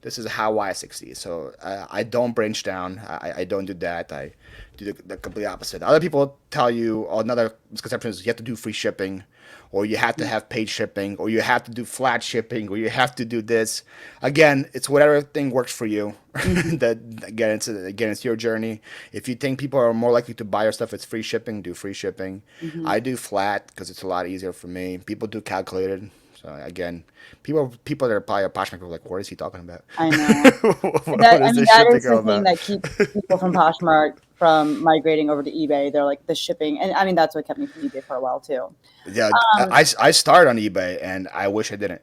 This is how I succeed. So I don't branch down. I don't do that. I do the complete opposite. Other people tell you, oh, another misconception is you have to do free shipping, or you have to have paid shipping, or you have to do flat shipping, or you have to do this. Again, it's whatever thing works for you. Mhm. That again, it's your journey. If you think people are more likely to buy your stuff, it's free shipping. Do free shipping. Mhm. I do flat because it's a lot easier for me. People do calculated. So again, people that are probably a Poshmark are like, what is he talking about? I know. What I is mean, this that is shipping the all thing about? that keeps people from Poshmark from migrating over to eBay. They're like the shipping, and I mean that's what kept me from eBay for a while too. Yeah, Um, I started on eBay and I wish I didn't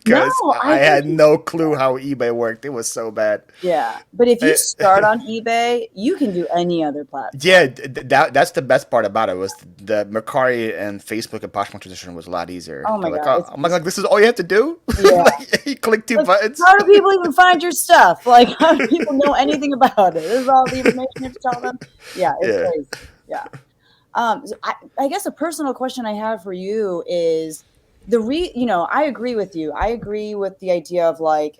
no, because I I think had no clue how eBay worked. It was so bad. yeah, but if you Uh, start on eBay, you can do any other platform. Yeah, that's the best part about it was the Mercari and Facebook and Poshmark transition was a lot easier. Oh They're my like, god, oh, it's I'm just like, this is all you have to do. yeah. Like, you click two Like, buttons. how do people even find your stuff? Like, how do people know anything about it? This is all the information you have to tell them. Yeah, it's Yeah, crazy. Yeah. So I guess a personal question I have for you is I agree with you. I agree with the idea of like,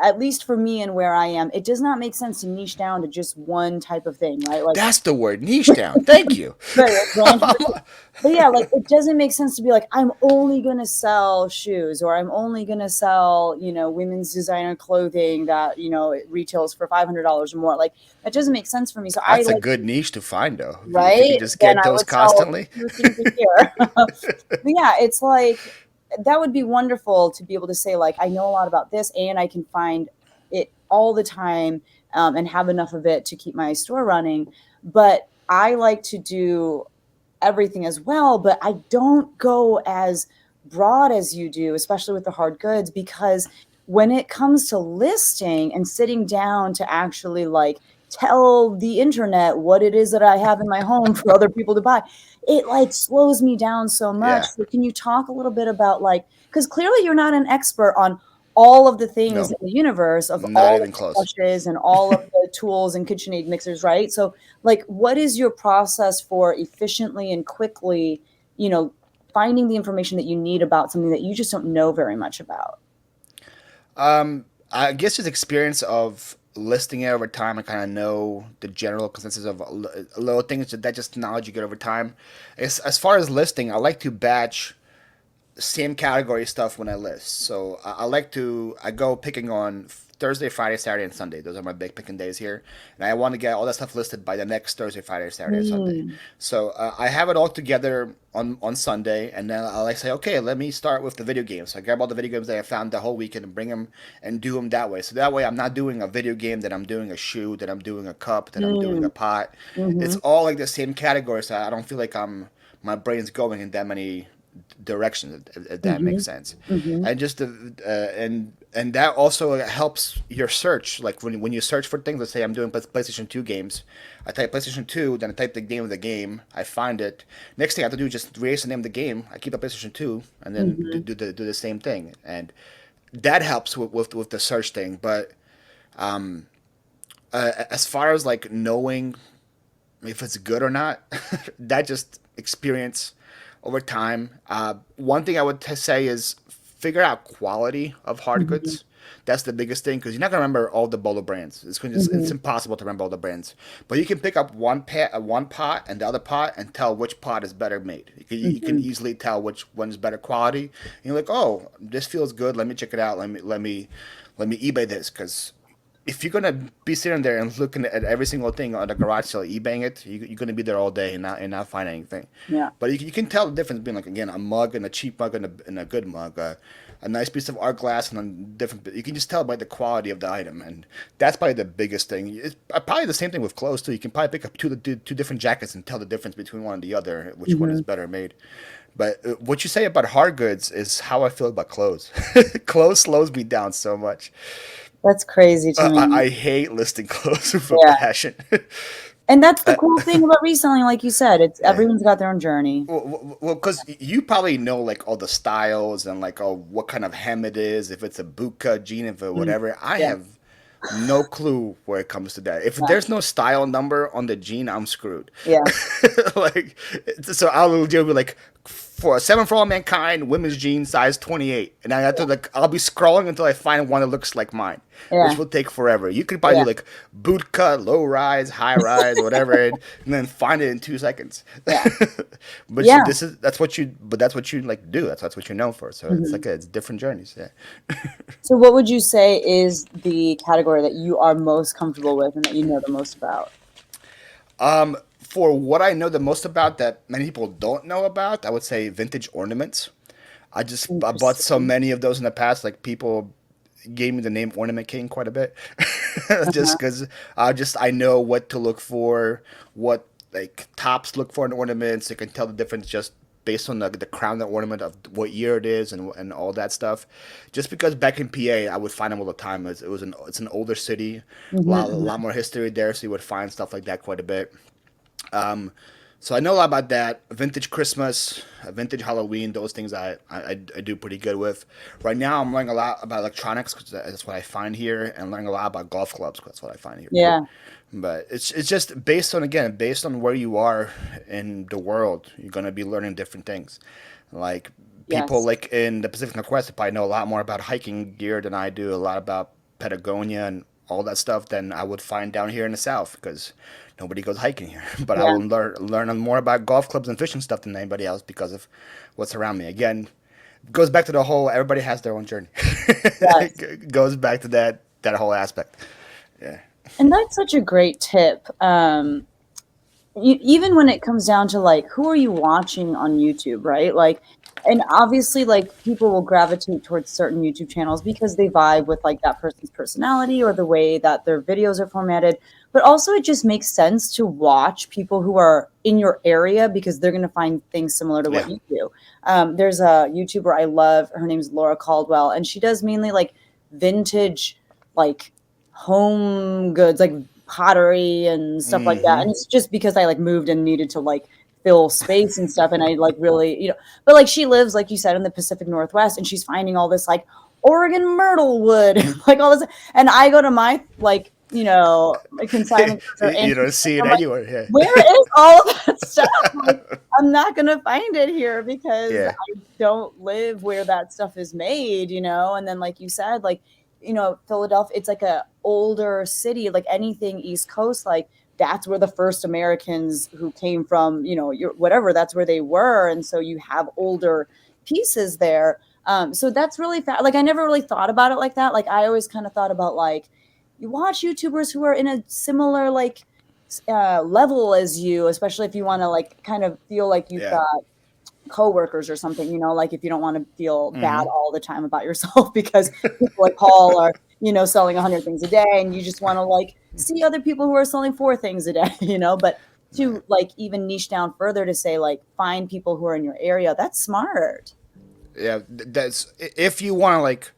at least for me and where I am, it does not make sense to niche down to just one type of thing, right? Like, that's the word, niche down. Thank you. right, like branch. But yeah, like it doesn't make sense to be like, I'm only gonna sell shoes or I'm only gonna sell, women's designer clothing that, it retails for $500 or more. Like that doesn't make sense for me. So I That's a like, good niche to find, though. If you right? can just Then get I those would sell constantly. 2 things a year. But yeah, it's like that would be wonderful to be able to say, like, I know a lot about this and I can find it all the time, and have enough of it to keep my store running. But I like to do everything as well, but I don't go as broad as you do, especially with the hard goods, because when it comes to listing and sitting down to actually like tell the internet what it is that I have in my home for other people to buy, it like slows me down so much. Yeah, So can you talk a little bit about like, because clearly you're not an expert on all of the things no, in the universe of not all of even the close. brushes and all of the tools and KitchenAid mixers, right? So like what is your process for efficiently and quickly, finding the information that you need about something that you just don't know very much about? I guess just experience of listing it over time. I kind of know the general consensus of little things that just knowledge you get over time. As far as listing, I like to batch same category stuff when I list. So I like to I go picking on Thursday, Friday, Saturday, and Sunday. Those are my big picking days here, and I want to get all that stuff listed by the next Thursday, Friday, Saturday, or Sunday. Mm, So I have it all together on Sunday, and then I like say, okay, let me start with the video games. So I grab all the video games that I found the whole weekend and bring them and do them that way. So that way, I'm not doing a video game, that I'm doing a shoe, that I'm doing a cup, that I'm doing mm, a pot. It's mhm, all like the same category, so I don't feel like my brain's going in that many direction, if that makes mhm, sense. mhm, And just the and that also helps your search. Like when you search for things, let's say I'm doing PlayStation 2 games, I type PlayStation 2, then I type the name of the game, I find it. Next thing I have to do is just erase the name of the game. I keep the PlayStation 2, and then mhm, do the same thing, and that helps with the search thing. But as far as like knowing if it's good or not, that just experience over time. One thing I would say is figure out quality of hard mhm, goods. That's the biggest thing because you're not gonna remember all the bolo brands. It's mhm, impossible to remember all the brands. But you can pick up one pot and the other pot and tell which pot is better made. You can mhm, easily tell which one is better quality. And you're like, oh, this feels good. Let me check it out. Let me eBay this because if you're gonna be sitting there and looking at every single thing on the garage sale, eBaying it, you're gonna be there all day and not find anything. yeah. But you can tell the difference between like again a mug and a cheap mug and a good mug, a nice piece of art glass and a different. You can just tell by the quality of the item, and that's probably the biggest thing. It's probably the same thing with clothes too. You can probably pick up two different jackets and tell the difference between one and the other, which one is Mhm. better made. But what you say about hard goods is how I feel about clothes. Clothes slows me down so much. That's crazy to me. I hate listing clothes with a Yeah. passion. And that's the cool thing about reselling, like you said, it's Yeah. everyone's got their own journey. Well, because you probably know like all the styles and like oh what kind of hem it is, if it's a buka jean, if it Mm, whatever. I yeah, have no clue where it comes to that. If yeah, there's no style number on the jean, I'm screwed. yeah. Like, so I'll legit be like for a seven for all mankind women's jeans size 28, and I have to like I'll be scrolling until I find one that looks like mine, Yeah. which will take forever. You could probably Yeah. do like boot cut, low rise, high rise, whatever, and then find it in 2 seconds. Yeah. But Yeah. that's what you like do. That's what you're known for. So it's Mhm. like it's different journeys. Yeah. So what would you say is the category that you are most comfortable with and that you know the most about? For what I know the most about that many people don't know about, I would say vintage ornaments. I bought so Interesting. many of those in the past. Like people gave me the name Ornament King quite a bit, just Uh-huh. because I know what to look for, what like tops look for in ornaments. I can tell the difference just based on the crown, the ornament of what year it is, and all that stuff. Just because back in PA, I would find them all the time. It's an older city, a Mhm. lot more history there, so you would find stuff like that quite a bit. So I know a lot about that. Vintage Christmas, vintage Halloween, those things I do pretty good with. Right now, I'm learning a lot about electronics because that's what I find here, and learning a lot about golf clubs because that's what I find here too. Yeah. But it's just based on where you are in the world, you're gonna be learning different things. Like people Yes. like in the Pacific Northwest they probably know a lot more about hiking gear than I do. A lot about Patagonia and all that stuff than I would find down here in the South because nobody goes hiking here. But I Yeah. will learn more about golf clubs and fishing stuff than anybody else because of what's around me. Again, it goes back to the whole everybody has their own journey. Yes. It goes back to that whole aspect. Yeah. And that's such a great tip. Even when it comes down to like who are you watching on YouTube, right? Like, and obviously like people will gravitate towards certain YouTube channels because they vibe with like that person's personality or the way that their videos are formatted. But also it just makes sense to watch people who are in your area because they're going to find things similar to what Yeah. you do. There's a YouTuber I love. Her name's Laura Caldwell, and she does mainly like vintage, like home goods, like pottery and stuff like that. Mm-hmm. And it's just because I like moved and needed to like fill space and stuff. And I like really, but like she lives, like you said, in the Pacific Northwest and she's finding all this like Oregon myrtle wood, like all this. And I go to my like, my consignment center and You don't see it I'm like, anywhere. where Yeah. is all of that stuff? Like, I'm not going to find it here because Yeah. I don't live where that stuff is made, And then, like you said, like, Philadelphia, it's like a older city, like anything East Coast, like that's where the first Americans who came from, whatever, that's where they were. And so you have older pieces there. So that's really like, I never really thought about it like that. Like I always kind of thought about like, you watch YouTubers who are in a similar like level as you, especially if you want to like kind of feel like you've Yeah. got coworkers or something, like if you don't want to feel bad Mm-hmm. all the time about yourself because people like Paul are, selling 100 things a day and you just want to like see other people who are selling 4 things a day, but to like even niche down further to say like find people who are in your area, that's smart. Yeah. That's if you want to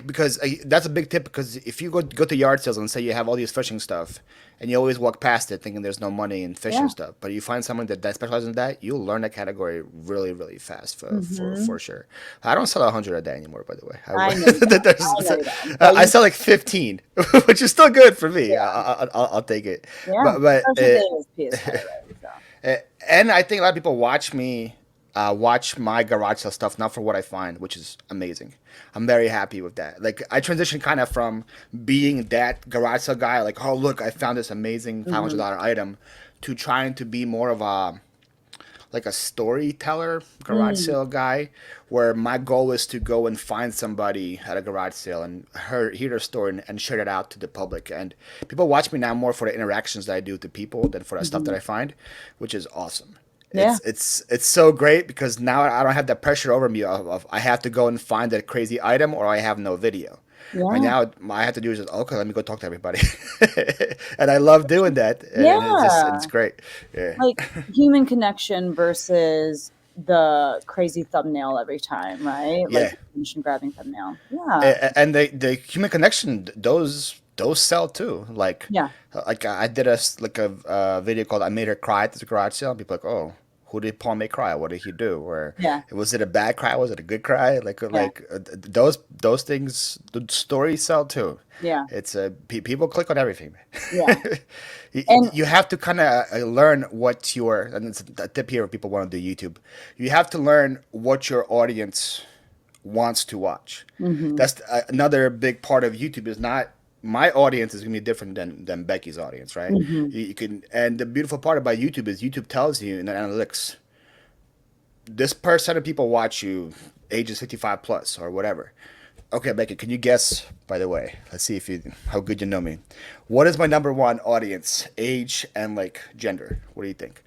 because that's a big tip because if you go to yard sales and say you have all these fishing stuff and you always walk past it thinking there's no money in fishing Yeah. stuff, but you find someone that specializes in that, you'll learn that category really really fast Hmm. for sure. I don't sell 100 a day anymore, by the way. I know you don't. I know you don't. But I you, sell like 15, which is still good for me. yeah, I'll take it. yeah. But Social day is PSA, right? So. and I think a lot of people watch my garage sale stuff not for what I find, which is amazing. I'm very happy with that. Like I transitioned kind of from being that garage sale guy, like oh look, I found this amazing Hmm. $500 item, to trying to be more of a storyteller garage Mm. sale guy, where my goal is to go and find somebody at a garage sale and hear their story and share it out to the public. And people watch me now more for the interactions that I do with the people than for the stuff that Hmm. I find, which is awesome. Yeah. It's so great because now I don't have that pressure over me of I have to go and find that crazy item or I have no video. Right Yeah. now, I have to do is just okay. Let me go talk to everybody, and I love doing that, and it's Yeah. great. Yeah. Like human connection versus the crazy thumbnail every time, right? Like Yeah, attention grabbing thumbnail. Yeah. and the human connection, those sell too. Yeah. Like I did a video called "I Made Her Cry" at this garage sale. And people are like, oh, Who did Paul make cry? What did he do? Or Yeah. was it a bad cry? Was it a good cry? Yeah. Those things, the stories sell too. Yeah. It's people click on everything. Yeah. you, And you have to kind of learn what your, and it's a tip here if people want to do YouTube. You have to learn what your audience wants to watch. mhm. That's another big part of YouTube is not my audience is gonna be different than Becky's audience, right? Mhm. You can, and the beautiful part about YouTube is YouTube tells you in the analytics this percent of people watch you ages 55 plus or whatever. Okay, Becky, can you guess? By the way, let's see if you how good you know me. What is my number one audience, age and like gender? What do you think?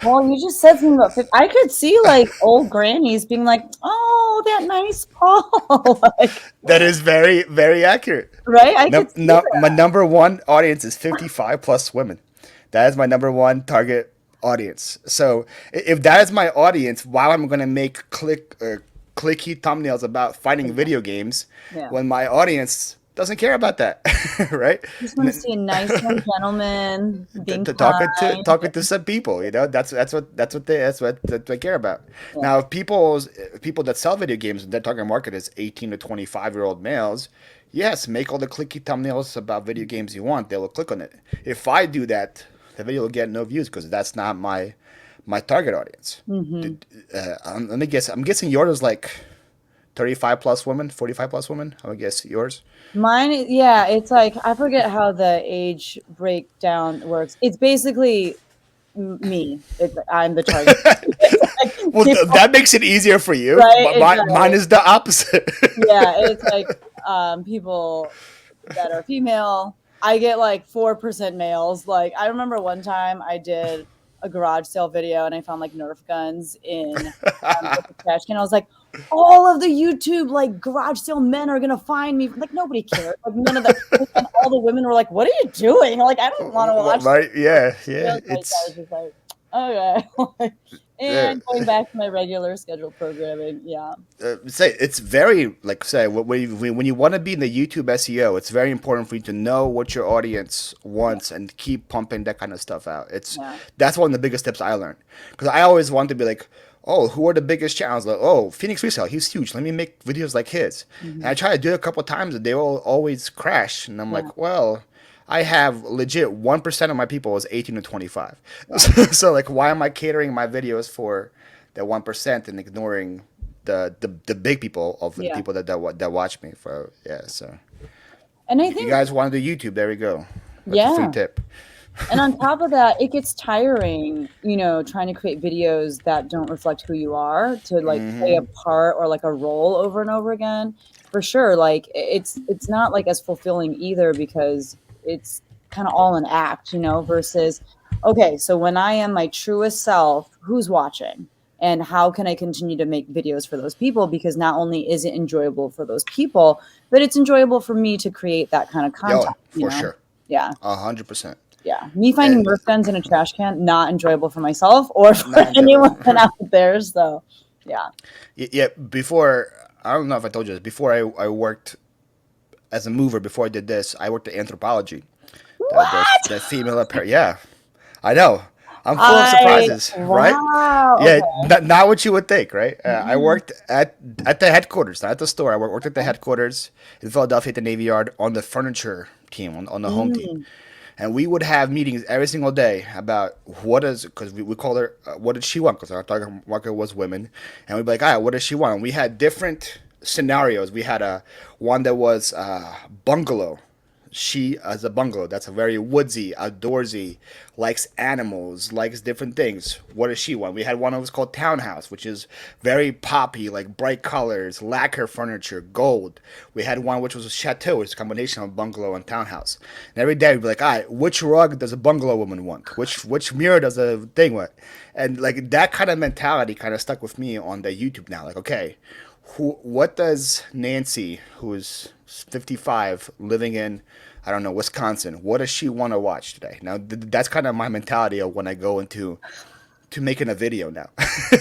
Well, you just said something about I could see like old grannies being like, "Oh, that nice Paul." Like, That is very very accurate. right? I No, could see no, my that. number one audience is 55 plus women. That is my number one target audience. So if that is my audience, why am I going to make clicky thumbnails about fighting video games Yeah. when my audience doesn't care about that, right? Just want to see a nice young gentleman being Talking kind. to some people, that's what they care about. Yeah. Now, if people that sell video games, their target market is 18 to 25-year-old males. Yes, make all the clicky thumbnails about video games you want. They will click on it. If I do that, the video will get no views because that's not my target audience. Mhm. Let me guess. I'm guessing yours is like 35 plus women, 45 plus women. I would guess yours. Yeah, it's like I forget how the age breakdown works. It's basically me. I'm the target. It's like Well, people, that makes it easier for you. right? But It mine does. is the opposite. Yeah, it's like people that are female. I get like 4% males. Like I remember one time I did a garage sale video and I found like Nerf guns in like a trash can. I was like, all of the YouTube like garage sale men are gonna find me. Like nobody cared. Like none of the and all the women were like, "What are you doing?" Like I don't want to watch this. Right? Yeah, I yeah. was like, I was just like, okay. Yeah. And going back to my regular scheduled programming. Yeah. Say it's very like say when you want to be in the YouTube SEO, it's very important for you to know what your audience Yeah. wants and keep pumping that kind of stuff out. It's Yeah. That's one of the biggest tips I learned because I always want to be like, oh, who are the biggest channels? Like, oh, Phoenix Resale, he's huge. Let me make videos like his. And Hmm. I try to do it a couple of times, and they will always crash. And I'm Yeah. like, well. I have legit 1% of my people is 18 to 25. Yeah. So like why am I catering my videos for that 1% and ignoring the big people of the Yeah. people that watch me for so And I you think, guys want to do YouTube, there we go. That's a free yeah. tip. And on top of that, it gets tiring, trying to create videos that don't reflect who you are to like play a Hmm. part or like a role over and over again. For sure. Like it's not like as fulfilling either because it's kind of all an act, versus okay, so when I am my truest self, who's watching? And how can I continue to make videos for those people? Because not only is it enjoyable for those people, but it's enjoyable for me to create that kind of Yo, content, for sure. Yeah. 100%. Yeah, me finding And Nerf guns in a trash can, not enjoyable for myself or for not anyone enjoyable. out there. So, yeah. Yeah, before I don't know if I told you this, before I worked as a mover, before I did this, I worked at Anthropology. What? The female apparel. Yeah, I know. I'm full of I surprises, right? wow. Yeah, Okay. not what you would think, right? I Mhm. worked at the headquarters, not at the store. I worked at the headquarters in Philadelphia at the Navy Yard on the furniture team, on the home team. Mm. And we would have meetings every single day about because we call her, what did she want? Because our target market was women. And we'd be like, all right, what does she want? And we had different scenarios. We had one that was bungalow. She as a bungalow, that's a very woodsy, outdoorsy, likes animals, likes different things. What does she want? We had one that was called townhouse, which is very poppy, like bright colors, lacquer furniture, gold. We had one which was a chateau, which is a combination of bungalow and townhouse. And every day we'd be like, all right, which rug does a bungalow woman want? Which mirror does a thing want? And like that kind of mentality kind of stuck with me on the YouTube now. Like, okay, what does Nancy, who is 55, living in, I don't know, Wisconsin, what does she want to watch today? Now, that's kind of my mentality of when I go into to making a video now.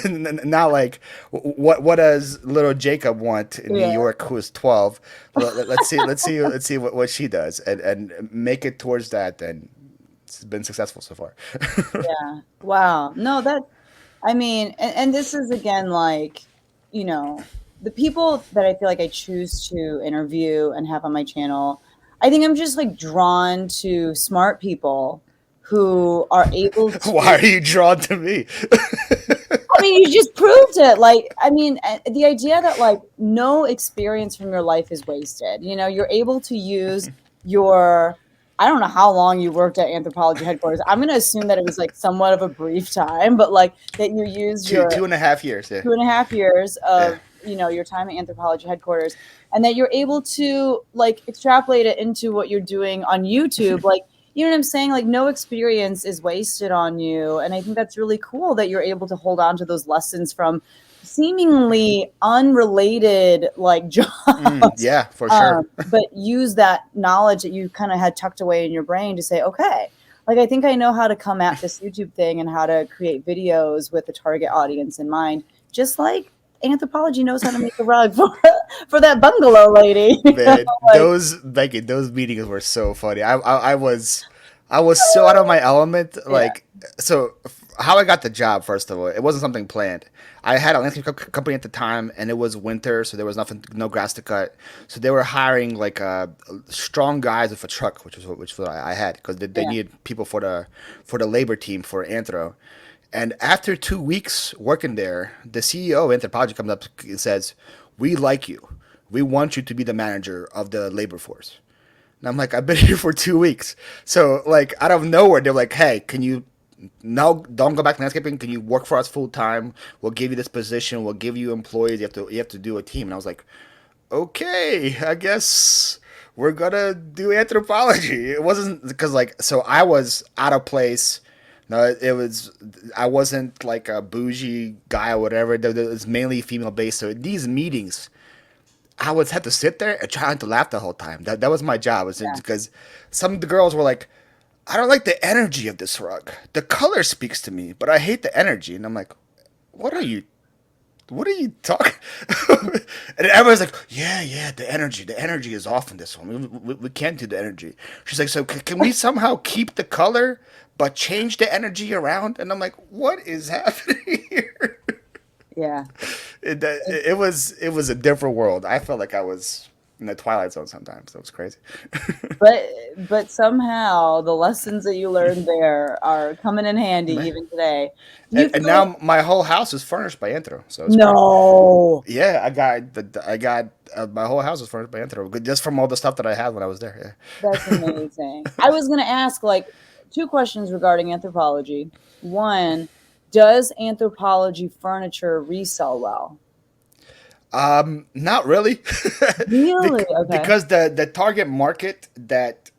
Not like what does little Jacob want in New Yeah. York, who is 12? Let's see what she does, and make it towards that. And it's been successful so far. Yeah. Wow. No, that I mean, and this is again like, you know, the people that I feel like I choose to interview and have on my channel, I think I'm just like drawn to smart people who are able Why to are you drawn to me? I mean, you just proved it. Like, I mean, the idea that like no experience from your life is wasted. You know, you're able to use your. I don't know how long you worked at anthropology headquarters. I'm going to assume that it was like somewhat of a brief time, but like that you used two your two and a half years. Yeah, 2.5 years yeah. of your time at anthropology headquarters, and that you're able to like extrapolate it into what you're doing on YouTube. Like, you know what I'm saying? Like, no experience is wasted on you, and I think that's really cool that you're able to hold on to those lessons from seemingly unrelated like jobs, Yeah, for sure. but use that knowledge that you kind of had tucked away in your brain to say, okay, like I think I know how to come at this YouTube thing and how to create videos with the target audience in mind, just like anthropology knows how to make a rug for that bungalow lady. Man, Like, those Becky, those meetings were so funny. I was so out of my element. yeah, Like, so how I got the job, first of all, it wasn't something planned. I had a landscape company at the time, and it was winter, so there was nothing, no grass to cut. So they were hiring like strong guys with a truck, which was what I had because they yeah, needed people for the labor team for Anthro. And after 2 weeks working there, the CEO of Anthropology comes up and says, "We like you. We want you to be the manager of the labor force." And I'm like, "I've been here for 2 weeks." So like out of nowhere, they're like, "Hey, can you no, don't go back to landscaping. Can you work for us full time? We'll give you this position. We'll give you employees. You have to do a team." And I was like, "Okay, I guess we're gonna do anthropology." It wasn't because like so I was out of place. No, it was I wasn't like a bougie guy or whatever. It was mainly female based. So these meetings, I would have to sit there and try not to laugh the whole time. That was my job. Was yeah, because some of the girls were like, "I don't like the energy of this rug. The color speaks to me, but I hate the energy." And I'm like, "What are you what are you talking?" And everyone's like, "Yeah, yeah, the energy is off in this one. We can't do the energy." She's like, "So can we somehow keep the color but change the energy around?" And I'm like, "What is happening here?" yeah. It was a different world. I felt like I was in the Twilight Zone sometimes. That was crazy. But somehow the lessons that you learned there are coming in handy Man. even today. Do you And feel like now my whole house is furnished by Anthro, so it's great. no? Yeah, I got my whole house was furnished by Anthro just from all the stuff that I had when I was there. That's amazing. I was going to ask like two questions regarding anthropology. One, does anthropology furniture resell well? Not really, Really? Okay. because the target market that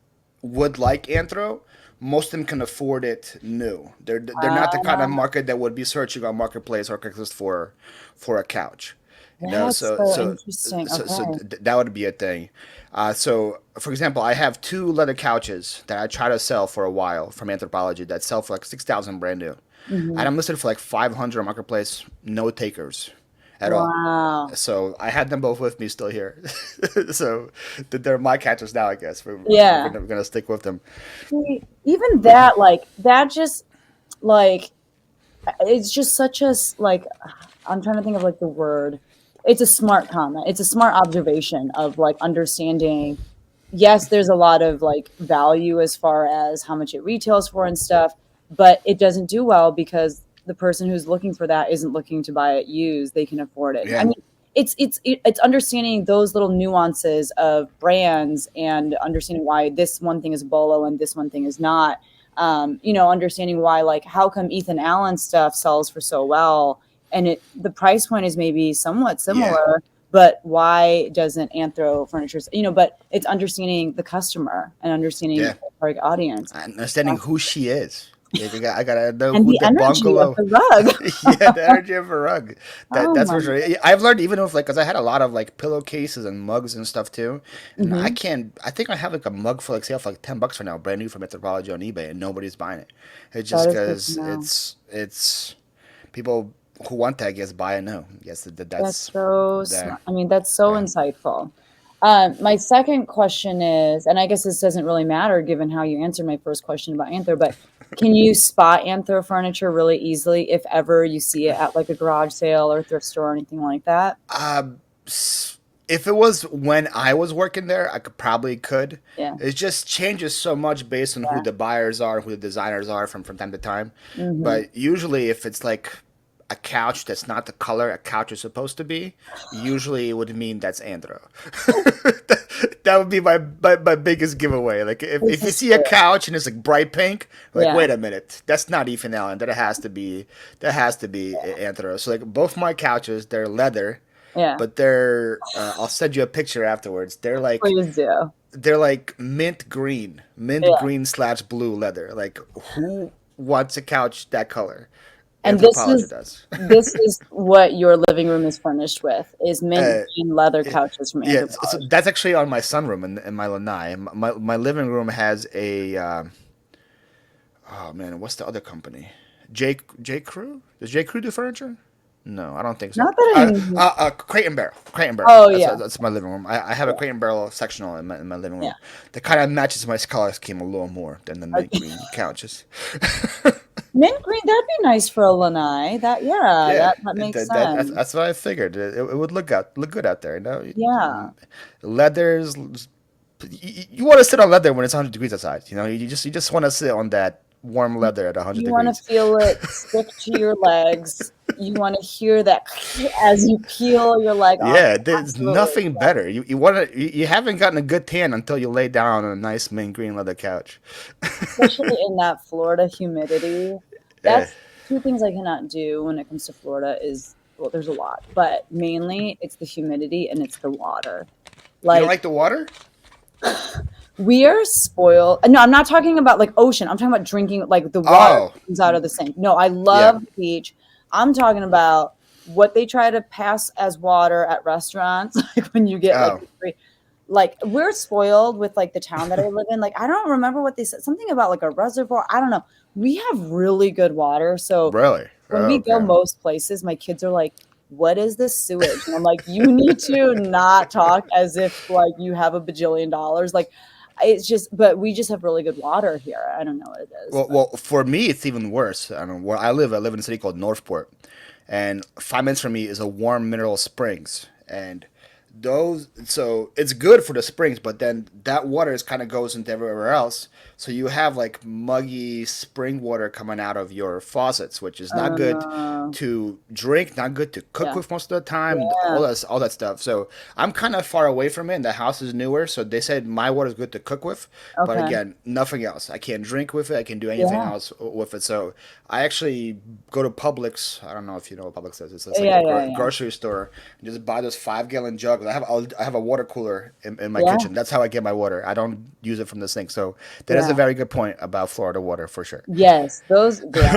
would like Anthro, most of them can afford it new. They're not the kind of Uh, market that would be searching on Marketplace or Craigslist for a couch. You know, that's so interesting. Okay. that would be a thing. So, for example, I have two leather couches that I try to sell for a while from Anthropology that sell for like 6,000 brand new, and Hmm. I'm listed for like 500 on Marketplace, no takers at all. Wow. So I had them both with me still here. So they're my catchers now, I guess. Yeah. We're gonna stick with them. See, even that, like, that just, like, it's just such a, like, I'm trying to think of, like, the word. It's a smart comment. It's a smart observation of, like, understanding. Yes, there's a lot of, like, value as far as how much it retails for and stuff, but it doesn't do well because the person who's looking for that isn't looking to buy it used. They can afford it. I Yeah, mean, it's understanding those little nuances of brands and understanding why this one thing is bolo and this one thing is not. Understanding why, like, how come Ethan Allen stuff sells for so well, and the price point is maybe somewhat yeah, similar, but why doesn't Anthro Furniture? But it's understanding the customer and understanding yeah. the target audience. Understanding who she is. Like, I gotta know And who the the energy of bungalow. the rug. Yeah, the energy of a rug. Oh That's my for sure. I've learned even if like because I had a lot of like pillowcases and mugs and stuff too, and I god. can't. I think I have like a mug for like sale for like $10 for now, brand new from Anthropology on eBay, and nobody's buying it. It's just That is good to because know. it's people who want that, I guess, buy it now. Yes, That's that's so that. smart. I mean, that's so Yeah. insightful. My second question is, and I guess this doesn't really matter given how you answered my first question about Anthro, but can you spot Anthro furniture really easily if ever you see it at like a garage sale or thrift store or anything like that? If it was when I was working there, I could. Yeah. It just changes so much based on who Yeah. the buyers are, who the designers are from time to time. Hmm. But usually, if it's like a couch that's not the color a couch is supposed to be, usually it would mean that's Andro. That would be my biggest giveaway. Like This if you is see a true. couch and it's like bright pink, like Yeah. wait a minute, that's not Ethan Allen. That has to be Anthro. So like both my couches, they're leather, Yeah. but they're I'll send you a picture afterwards. Please do. They're like mint Yeah. green slash blue leather. Like who wants a couch that color? And Anthropology does. this is what your living room is furnished with is mint uh, green leather couches from yeah, so Anthropologie. that's actually on my sunroom in my lanai. My living room has a oh man, what's the other company? J Crew? Does J Crew do furniture? No, I don't think so. Not that I knew. Crate and Barrel. Crate and Barrel. Oh That's yeah. that's my living room. I have a Crate and Barrel sectional in my living Yeah. room. That kind of matches my color scheme a little more than the mint green couches. Mint green, that'd be nice for a lanai. That yeah, Yeah, that makes that's sense. that's what I figured. It would look good out there. You know, Yeah. leathers. You want to sit on leather when it's 100 degrees outside. You know, you just want to sit on that warm leather at 100 You want to degrees. feel it stick to your legs. You want to hear that as you peel your leg off. Yeah, there's Absolutely. nothing better. You haven't gotten a good tan until you lay down on a nice mint green leather couch. Especially in that Florida humidity. Yeah. That's two things I cannot do when it comes to Florida is, well, there's a lot, but mainly it's the humidity and it's the water. You don't Like like the water? we are spoiled. No, I'm not talking about like ocean. I'm talking about drinking like the water Oh, that comes out of the sink. No, I yeah. love the beach. I'm talking about what they try to pass as water at restaurants, like when you get like Oh, free. Like we're spoiled with like the town that I live in. Like I don't remember what they said. Something about like a reservoir. I don't know. We have really good water. So really? when Oh, we go okay. most places, my kids are like, "What is this sewage?" And I'm like, "You need to not talk as if like you have a bajillion dollars." Like it's just, but we just have really good water here. I don't know what it is, but Well, for me, it's even worse. I don't know where I live in a city called Northport, and 5 minutes from me is a warm mineral springs, and so it's good for the springs, but then that water is kind of goes into everywhere else. So you have like muggy spring water coming out of your faucets, which is not good uh, to drink, not good to cook yeah, with most of the time, yeah, all that stuff. So I'm kind of far away from it. And the house is newer, so they said my water is good to cook with, but okay, again, nothing else. I can't drink with it. I can do anything yeah, else with it. So I actually go to Publix. I don't know if you know what Publix is. It's like a yeah, yeah, yeah, grocery store. And just buy those 5 gallon jugs. I have a water cooler in my yeah, kitchen. That's how I get my water. I don't use it from the sink. So that is a yeah. very good point about Florida water for sure. Yes, those, yeah,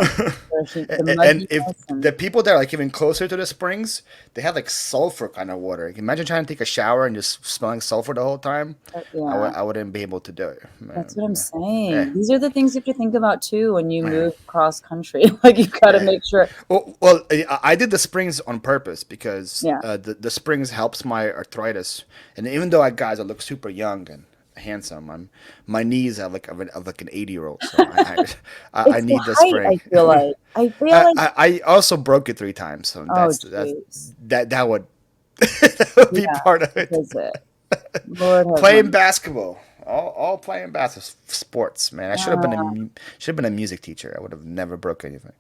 the And if mugginess the and people that are like even closer to the springs, they have like sulfur kind of water. Imagine trying to take a shower and just smelling sulfur the whole time. yeah. I wouldn't be able to do it. That's what I'm Yeah. saying. These are the things you have to think about too when you move cross country. Like you got to Yeah. make sure. Well, I did the springs on purpose because Yeah. the springs helps my arthritis, and even though I look super young and handsome, my knees have like of like an 80-year-old, so I It's the need the height, I spring. feel like. I feel like, I also broke it 3 times, so oh, jeez. that would that would be Yeah, part of this it. is it. Lord have Playing mercy. basketball, all playing basketball, sports, man. I Uh, should have been a music teacher. I would have never broke anything.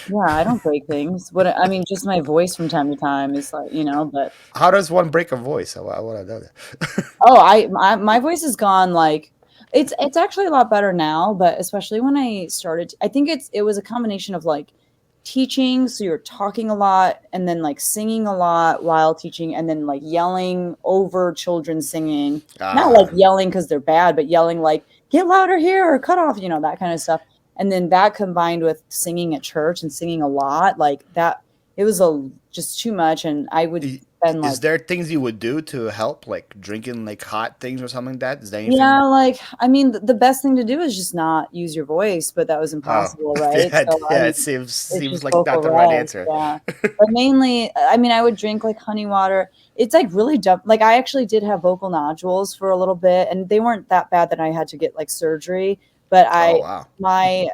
yeah, I don't break things. What I mean, just my voice from time to time is like, but How does one break a voice? I want to know that. oh, my voice is gone. Like it's actually a lot better now, but especially when I started, I think it was a combination of like teaching, so you're talking a lot, and then like singing a lot while teaching, and then like yelling over children singing. Not like Ah, yelling because they're bad, but yelling like get louder here or cut off, that kind of stuff. And then that combined with singing at church and singing a lot, like that, it was just too much, and I would been like, Is there things you would do to help, like drinking like hot things or something like that? Is there yeah, anything? like, I mean, the best thing to do is just not use your voice, but that was Oh, impossible, right? yeah, So, I yeah. It mean, it's seems just like vocal not the right rest, answer. yeah. But mainly, I mean, I would drink like honey water. It's like really dumb. Like, I actually did have vocal nodules for a little bit, and they weren't that bad that I had to get like surgery. But Oh wow. my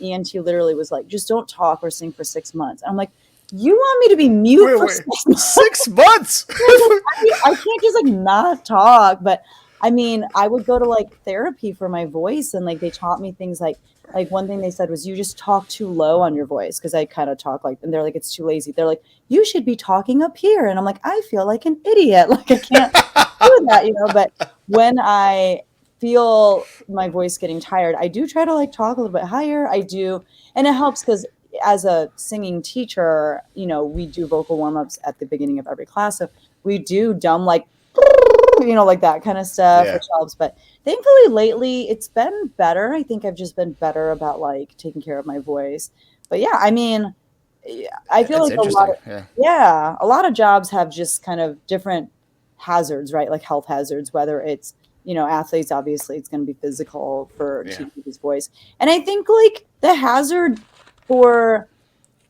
ENT literally was like, just don't talk or sing for 6 months. And I'm like, you want me to be mute for Wait. 6 months? 6 months. I can't just like not talk, but I mean, I would go to like therapy for my voice, and like they taught me things like one thing they said was you just talk too low on your voice because I kind of talk like, and they're like it's too lazy. They're like you should be talking up here, and I'm like I feel like an idiot, like I can't do that, you know. But when I feel my voice getting tired, I do try to like talk a little bit higher. I do, and it helps because as a singing teacher, you know, we do vocal warm ups at the beginning of every class. So we do dumb like like that kind of stuff, Yeah, which helps. But thankfully lately it's been better. I think I've just been better about like taking care of my voice. But yeah, I mean, I feel it's like a lot interesting. of Yeah, a lot of jobs have just kind of different hazards, right? Like health hazards, whether it's athletes, obviously it's going to be physical for yeah, keeping his voice. And I think like the hazard for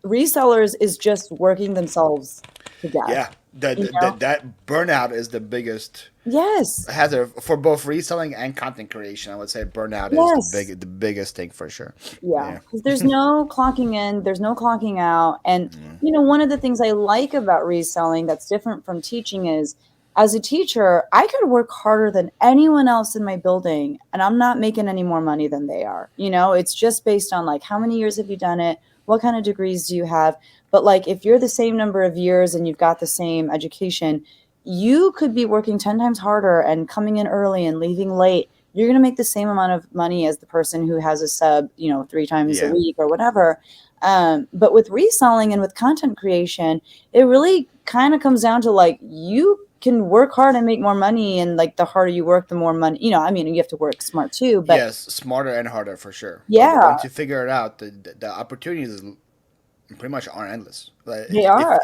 resellers is just working themselves to death, yeah. you know? That burnout is the biggest Yes. hazard for both reselling and content creation. I would say burnout is Yes. the biggest thing for sure. Yeah, Yeah. because there's no clocking in, there's no clocking out. And, one of the things I like about reselling that's different from teaching is as a teacher, I could work harder than anyone else in my building, and I'm not making any more money than they are. It's just based on like how many years have you done it? What kind of degrees do you have? But like if you're the same number of years and you've got the same education, you could be working 10 times harder and coming in early and leaving late. You're going to make the same amount of money as the person who has a sub, 3 times a Yeah. week or whatever. But with reselling and with content creation, it really kind of comes down to like you can work hard and make more money, and like the harder you work, the more money. I mean, you have to work smart too, but Yes, smarter and harder for sure. But yeah, once you figure it out, the opportunities pretty much aren't endless. Like they are.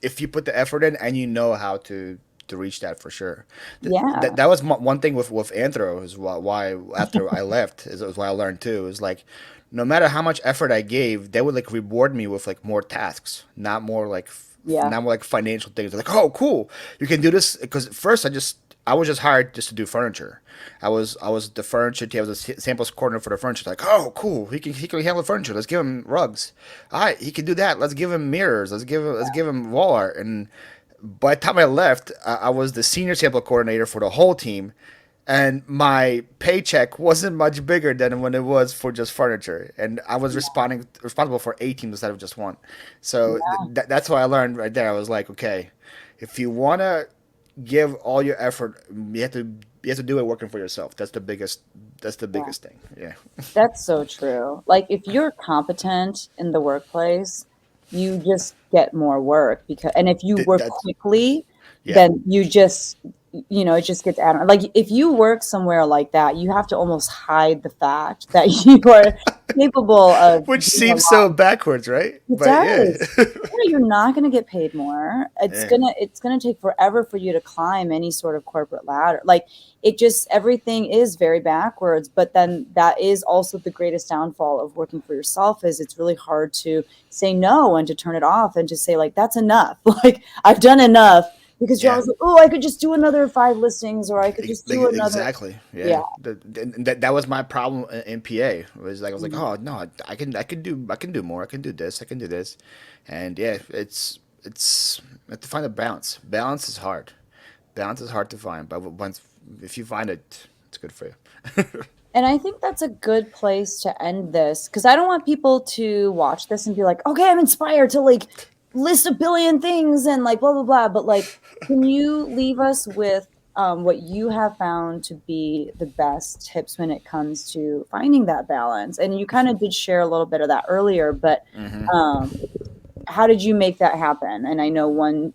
if you put the effort in and you know how to reach that for sure. Yeah, That was one thing with Anthro is why after I left is was why I learned too is like no matter how much effort I gave, they would like reward me with like more tasks, not more like yeah, not more like financial things. Like, oh, cool, you can do this. Because first I was just hired just to do furniture. I was the furniture. I was a samples coordinator for the furniture. Like, oh, cool, he can handle the furniture. Let's give him rugs. All right, he can do that. Let's give him mirrors. Let's give him wall art. And by the time I left, I was the senior sample coordinator for the whole team, and my paycheck wasn't much bigger than when it was for just furniture. And I was responsible for 8 teams instead of just one. So yeah, that's what I learned right there. I was like, okay, if you wanna give all your effort, you have to do it working for yourself. That's the yeah. biggest thing. Yeah. That's so true. Like if you're competent in the workplace, you just get more work and if you work That quickly, yeah. then you just it just gets added. Like if you work somewhere like that, you have to almost hide the fact that you are capable of Which doing a seems so lot. backwards, right? It But yeah. does. Yeah, you're not going to get paid more. Yeah. It's gonna take forever for you to climb any sort of corporate ladder. Like it just everything is very backwards. But then that is also the greatest downfall of working for yourself is it's really hard to say no and to turn it off and to say like that's enough. Like I've done enough because you're Yeah. always like, oh, I could just do another 5 listings or I could just do another. Exactly. Yeah, Yeah. That was my problem in PA. It was like I was like, mhm, oh no, I can do more. I can do this. I can do this, and yeah, it's you have to find a balance. Balance is hard. Balance is hard to find, but once if you find it, it's good for you. and I think that's a good place to end this because I don't want people to watch this and be like, okay, I'm inspired to like list a billion things and like blah, blah, blah. But like, can you leave us with what you have found to be the best tips when it comes to finding that balance? And you kind of did share a little bit of that earlier, but um, how did you make that happen? And I know one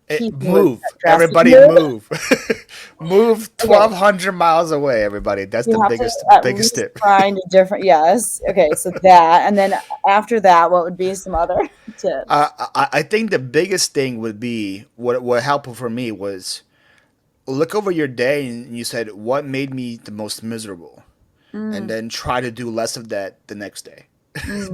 key thing was Move. that drastic Everybody move. move. Move Okay. 1,200 miles away, everybody. That's You the have to at biggest least tip. find a different, yes. Okay, so that, and then after that, what would be some other tips? I think the biggest thing would be what helpful for me was look over your day and you said what made me the most miserable, and Mm, then try to do less of that the next day. mm,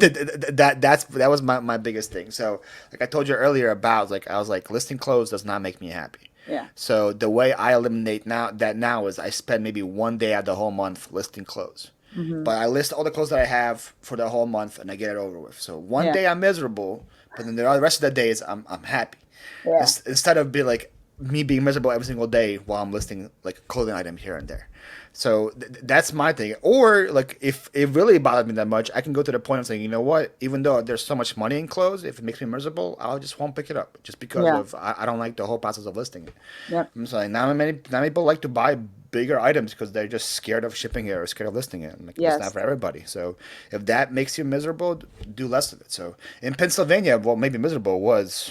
That was my biggest thing. So like I told you earlier about like I was like listing clothes does not make me happy. yeah. So the way I eliminate now is I spend maybe one day out of the whole month listing clothes. Hmm. But I list all the clothes that I have for the whole month and I get it over with. So one Yeah. day I'm miserable, but then the rest of the days I'm happy. Yeah. Instead of being like me being miserable every single day while I'm listing like a clothing item here and there. So that's my thing. Or like if it really bothers me that much, I can go to the point of saying, you know what? Even though there's so much money in clothes, if it makes me miserable, I'll just won't pick it up just because Yeah. of I don't like the whole process of listing it. Yep. I'm sorry. Now many people like to buy bigger items because they're just scared of shipping it or scared of listing it. Like it's not Yes. for everybody. So if that makes you miserable, do less of it. So in Pennsylvania, what made me miserable was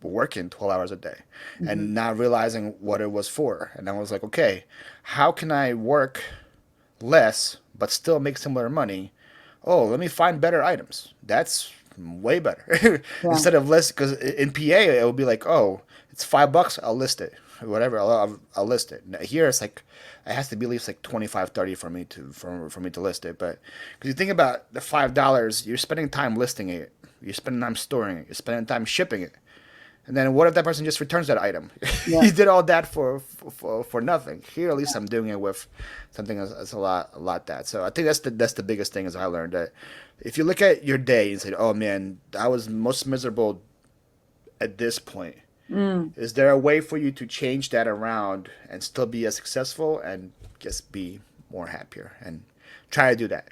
working 12 hours a day Hmm. and not realizing what it was for. And I was like, okay, how can I work less but still make similar money? Oh, let me find better items. That's way better. Yeah. Instead of list, because in PA it would be like, oh, it's $5, I'll list it. Whatever, I'll list it. Now, here it's like it has to be at least like 25, 30 for me to list it. But because you think about the $5, you're spending time listing it, you're spending time storing it, you're spending time shipping it. And then what if that person just returns that item? Yeah. You did all that for nothing. Here, at least I'm doing it with something that's a lot that. So I think that's the biggest thing as I learned that if you look at your day and say, "Oh man, I was most miserable at this point," Mm. is there a way for you to change that around and still be as successful and just be more happier and try to do that?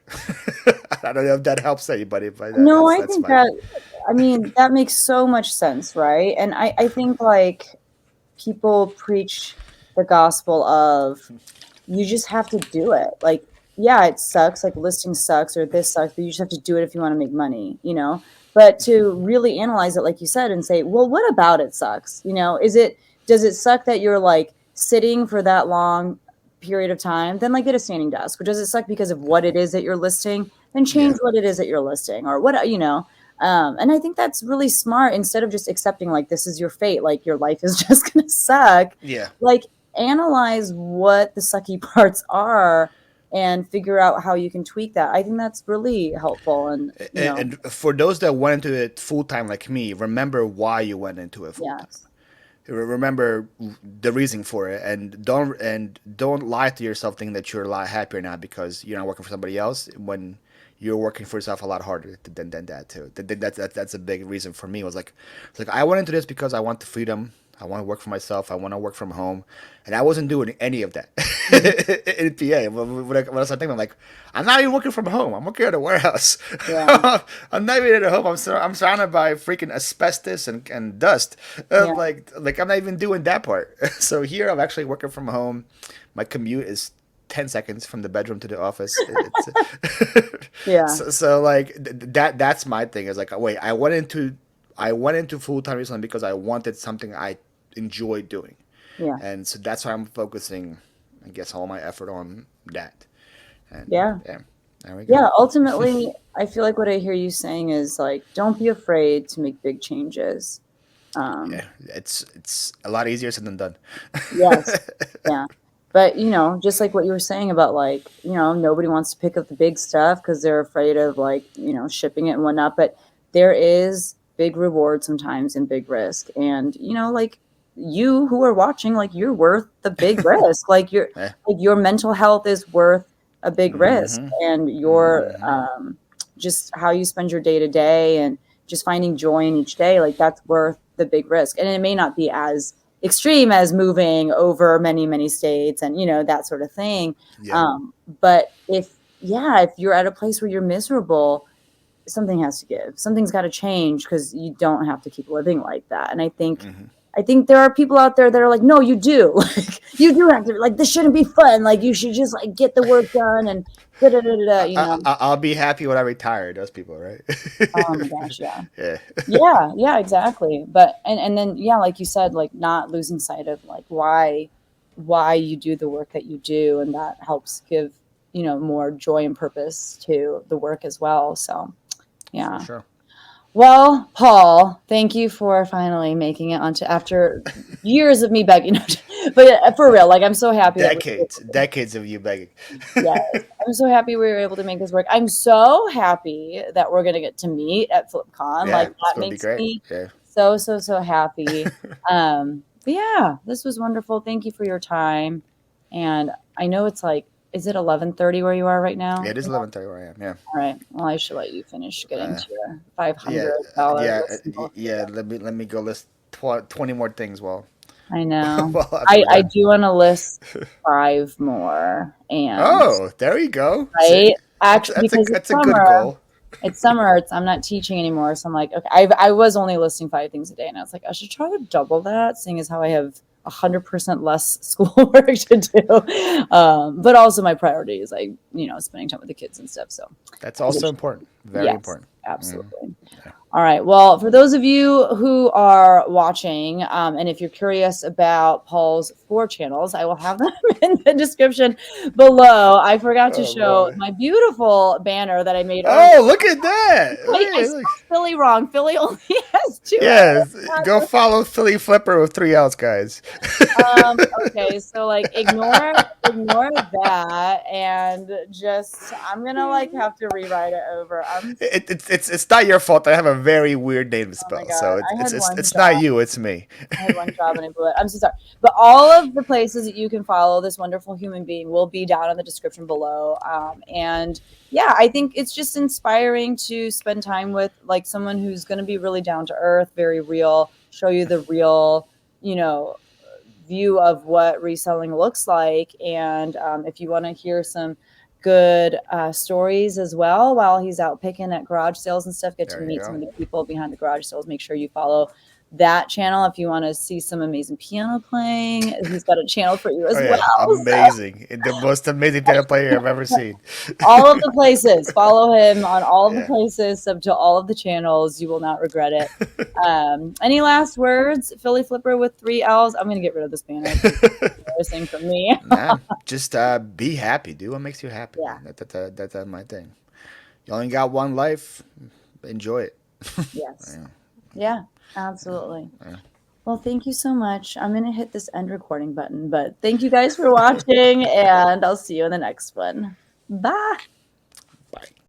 I don't know if that helps anybody, but No, I that's think my that, I mean, that makes so much sense, right? And I think like people preach the gospel of you just have to do it. Like, yeah, it sucks, like listing sucks or this sucks, but you just have to do it if you want to make money, you know? But to really analyze it, like you said, and say, well, what about it sucks? You know, does it suck that you're like sitting for that long period of time? Then like get a standing desk. Or does it suck because of what it is that you're listing? Then change yeah. what it is that you're listing or what, you know? And I think that's really smart instead of just accepting like this is your fate, like your life is just going to suck. Yeah. Like analyze what the sucky parts are and figure out how you can tweak that. I think that's really helpful. And, you know, And for those that went into it full time like me, remember why you went into it full time. yes. Remember the reason for it, and don't lie to yourself thinking that you're a lot happier now because you're not working for somebody else when you're working for yourself a lot harder than that too. That's a big reason for me. It was like it's like I went into this because I want the freedom. I want to work for myself. I want to work from home, and I wasn't doing any of that Mhm. in PA. When I started thinking, I'm like, I'm not even working from home. I'm working at a warehouse. Yeah. I'm not even at home. I'm surrounded by freaking asbestos and dust. Yeah. Like I'm not even doing that part. So here I'm actually working from home. My commute is 10 seconds from the bedroom to the office. Yeah. So like that's my thing is like wait, I went into full time reselling because I wanted something I enjoy doing. Yeah. And so that's why I'm focusing, I guess, all my effort on that. And Yeah. yeah, there we go. Yeah. Ultimately, I feel like what I hear you saying is like, don't be afraid to make big changes. Um, Yeah, it's a lot easier said than done. yes. Yeah. But, you know, just like what you were saying about like, you know, nobody wants to pick up the big stuff because they're afraid of like, you know, shipping it and whatnot. But there is big reward sometimes and big risk. And, you know, like you who are watching, like you're worth the big risk. Yeah. Like your mental health is worth a big risk. Mm-hmm. And your Mm-hmm. just how you spend your day to day and just finding joy in each day, like that's worth the big risk. And it may not be as extreme as moving over many many states and you know that sort of thing, Yeah. but if you're at a place where you're miserable, something has to give, something's got to change because you don't have to keep living like that. And Mm-hmm. I think there are people out there that are like, no, you do. Like you do have to, like this shouldn't be fun, like you should just like get the work done and da da da da, da, you know. I'll be happy when I retire. Those people, right? Oh my gosh, yeah. Yeah. Yeah, yeah, exactly. But and then yeah, like you said, like not losing sight of like why you do the work that you do, and that helps give, more joy and purpose to the work as well. So, For yeah. sure. Well, Paul, thank you for finally making it onto after years of me begging. But for real, like I'm so happy that Decades of you begging. yes, I'm so happy we were able to make this work. I'm so happy that we're gonna get to meet at FlipCon. Like Yeah, it's that gonna be makes great. me Yeah. so so so happy. But yeah, this was wonderful. Thank you for your time. And I know it's like, is it 11:30 where you are right now? It is 11:30 where I am. Yeah. All right. Well, I should let you finish getting Uh, to your yeah. $500 Yeah. list. Yeah. Let me go list 20 more things while I know. after I, we're I done. do want to list 5 more, and Oh, there you go. See, right, actually, because that's a good goal. it's summer. I'm not teaching anymore, so I'm like, okay. I was only listing 5 things a day, and I was like, I should try to double that, seeing as how I have 100% less schoolwork to do. But also my priority is like spending time with the kids and stuff. So That's also important. Very yes, important. Mm. absolutely. All right. Well, for those of you who are watching, and if you're curious about Paul's 4 channels, I will have them in the description below. I forgot to Oh show boy. my beautiful banner that I made earlier. Oh, look at that. Wait, I Look. spelled Philly wrong. Philly only has 2 L's. Yes, go follow Philly Flipper with 3 L's, guys. Okay, so like ignore that, and just I'm gonna like have to rewrite it over. It's not your fault. I have a very weird name to Oh my spell, god, so I had one it's not job. you, it's me. I had one job and I blew it. I'm so sorry. But all of the places that you can follow this wonderful human being will be down in the description below. And yeah, I think it's just inspiring to spend time with like someone who's going to be really down to earth, very real, show you the real, you know, view of what reselling looks like. And if you want to hear some good stories as well while he's out picking at garage sales and stuff, get to There you meet some go. of the people behind the garage sales, make sure you follow that channel. If you want to see some amazing piano playing, he's got a channel for you Oh as well. yeah, So amazing! The most amazing piano player I've ever seen. all of the places, follow him on all of the Yeah. places, sub to all of the channels. You will not regret it. Any last words, Philly Flipper with 3 L's? I'm gonna get rid of this banner. It's embarrassing for me. Nah, just be happy. Do what makes you happy, Yeah. man. That's my thing. You only got one life. Enjoy it. Yes. Yeah. Yeah, absolutely. Yeah. Well, thank you so much. I'm going to hit this end recording button, but thank you guys for watching, and I'll see you in the next one. Bye. Bye.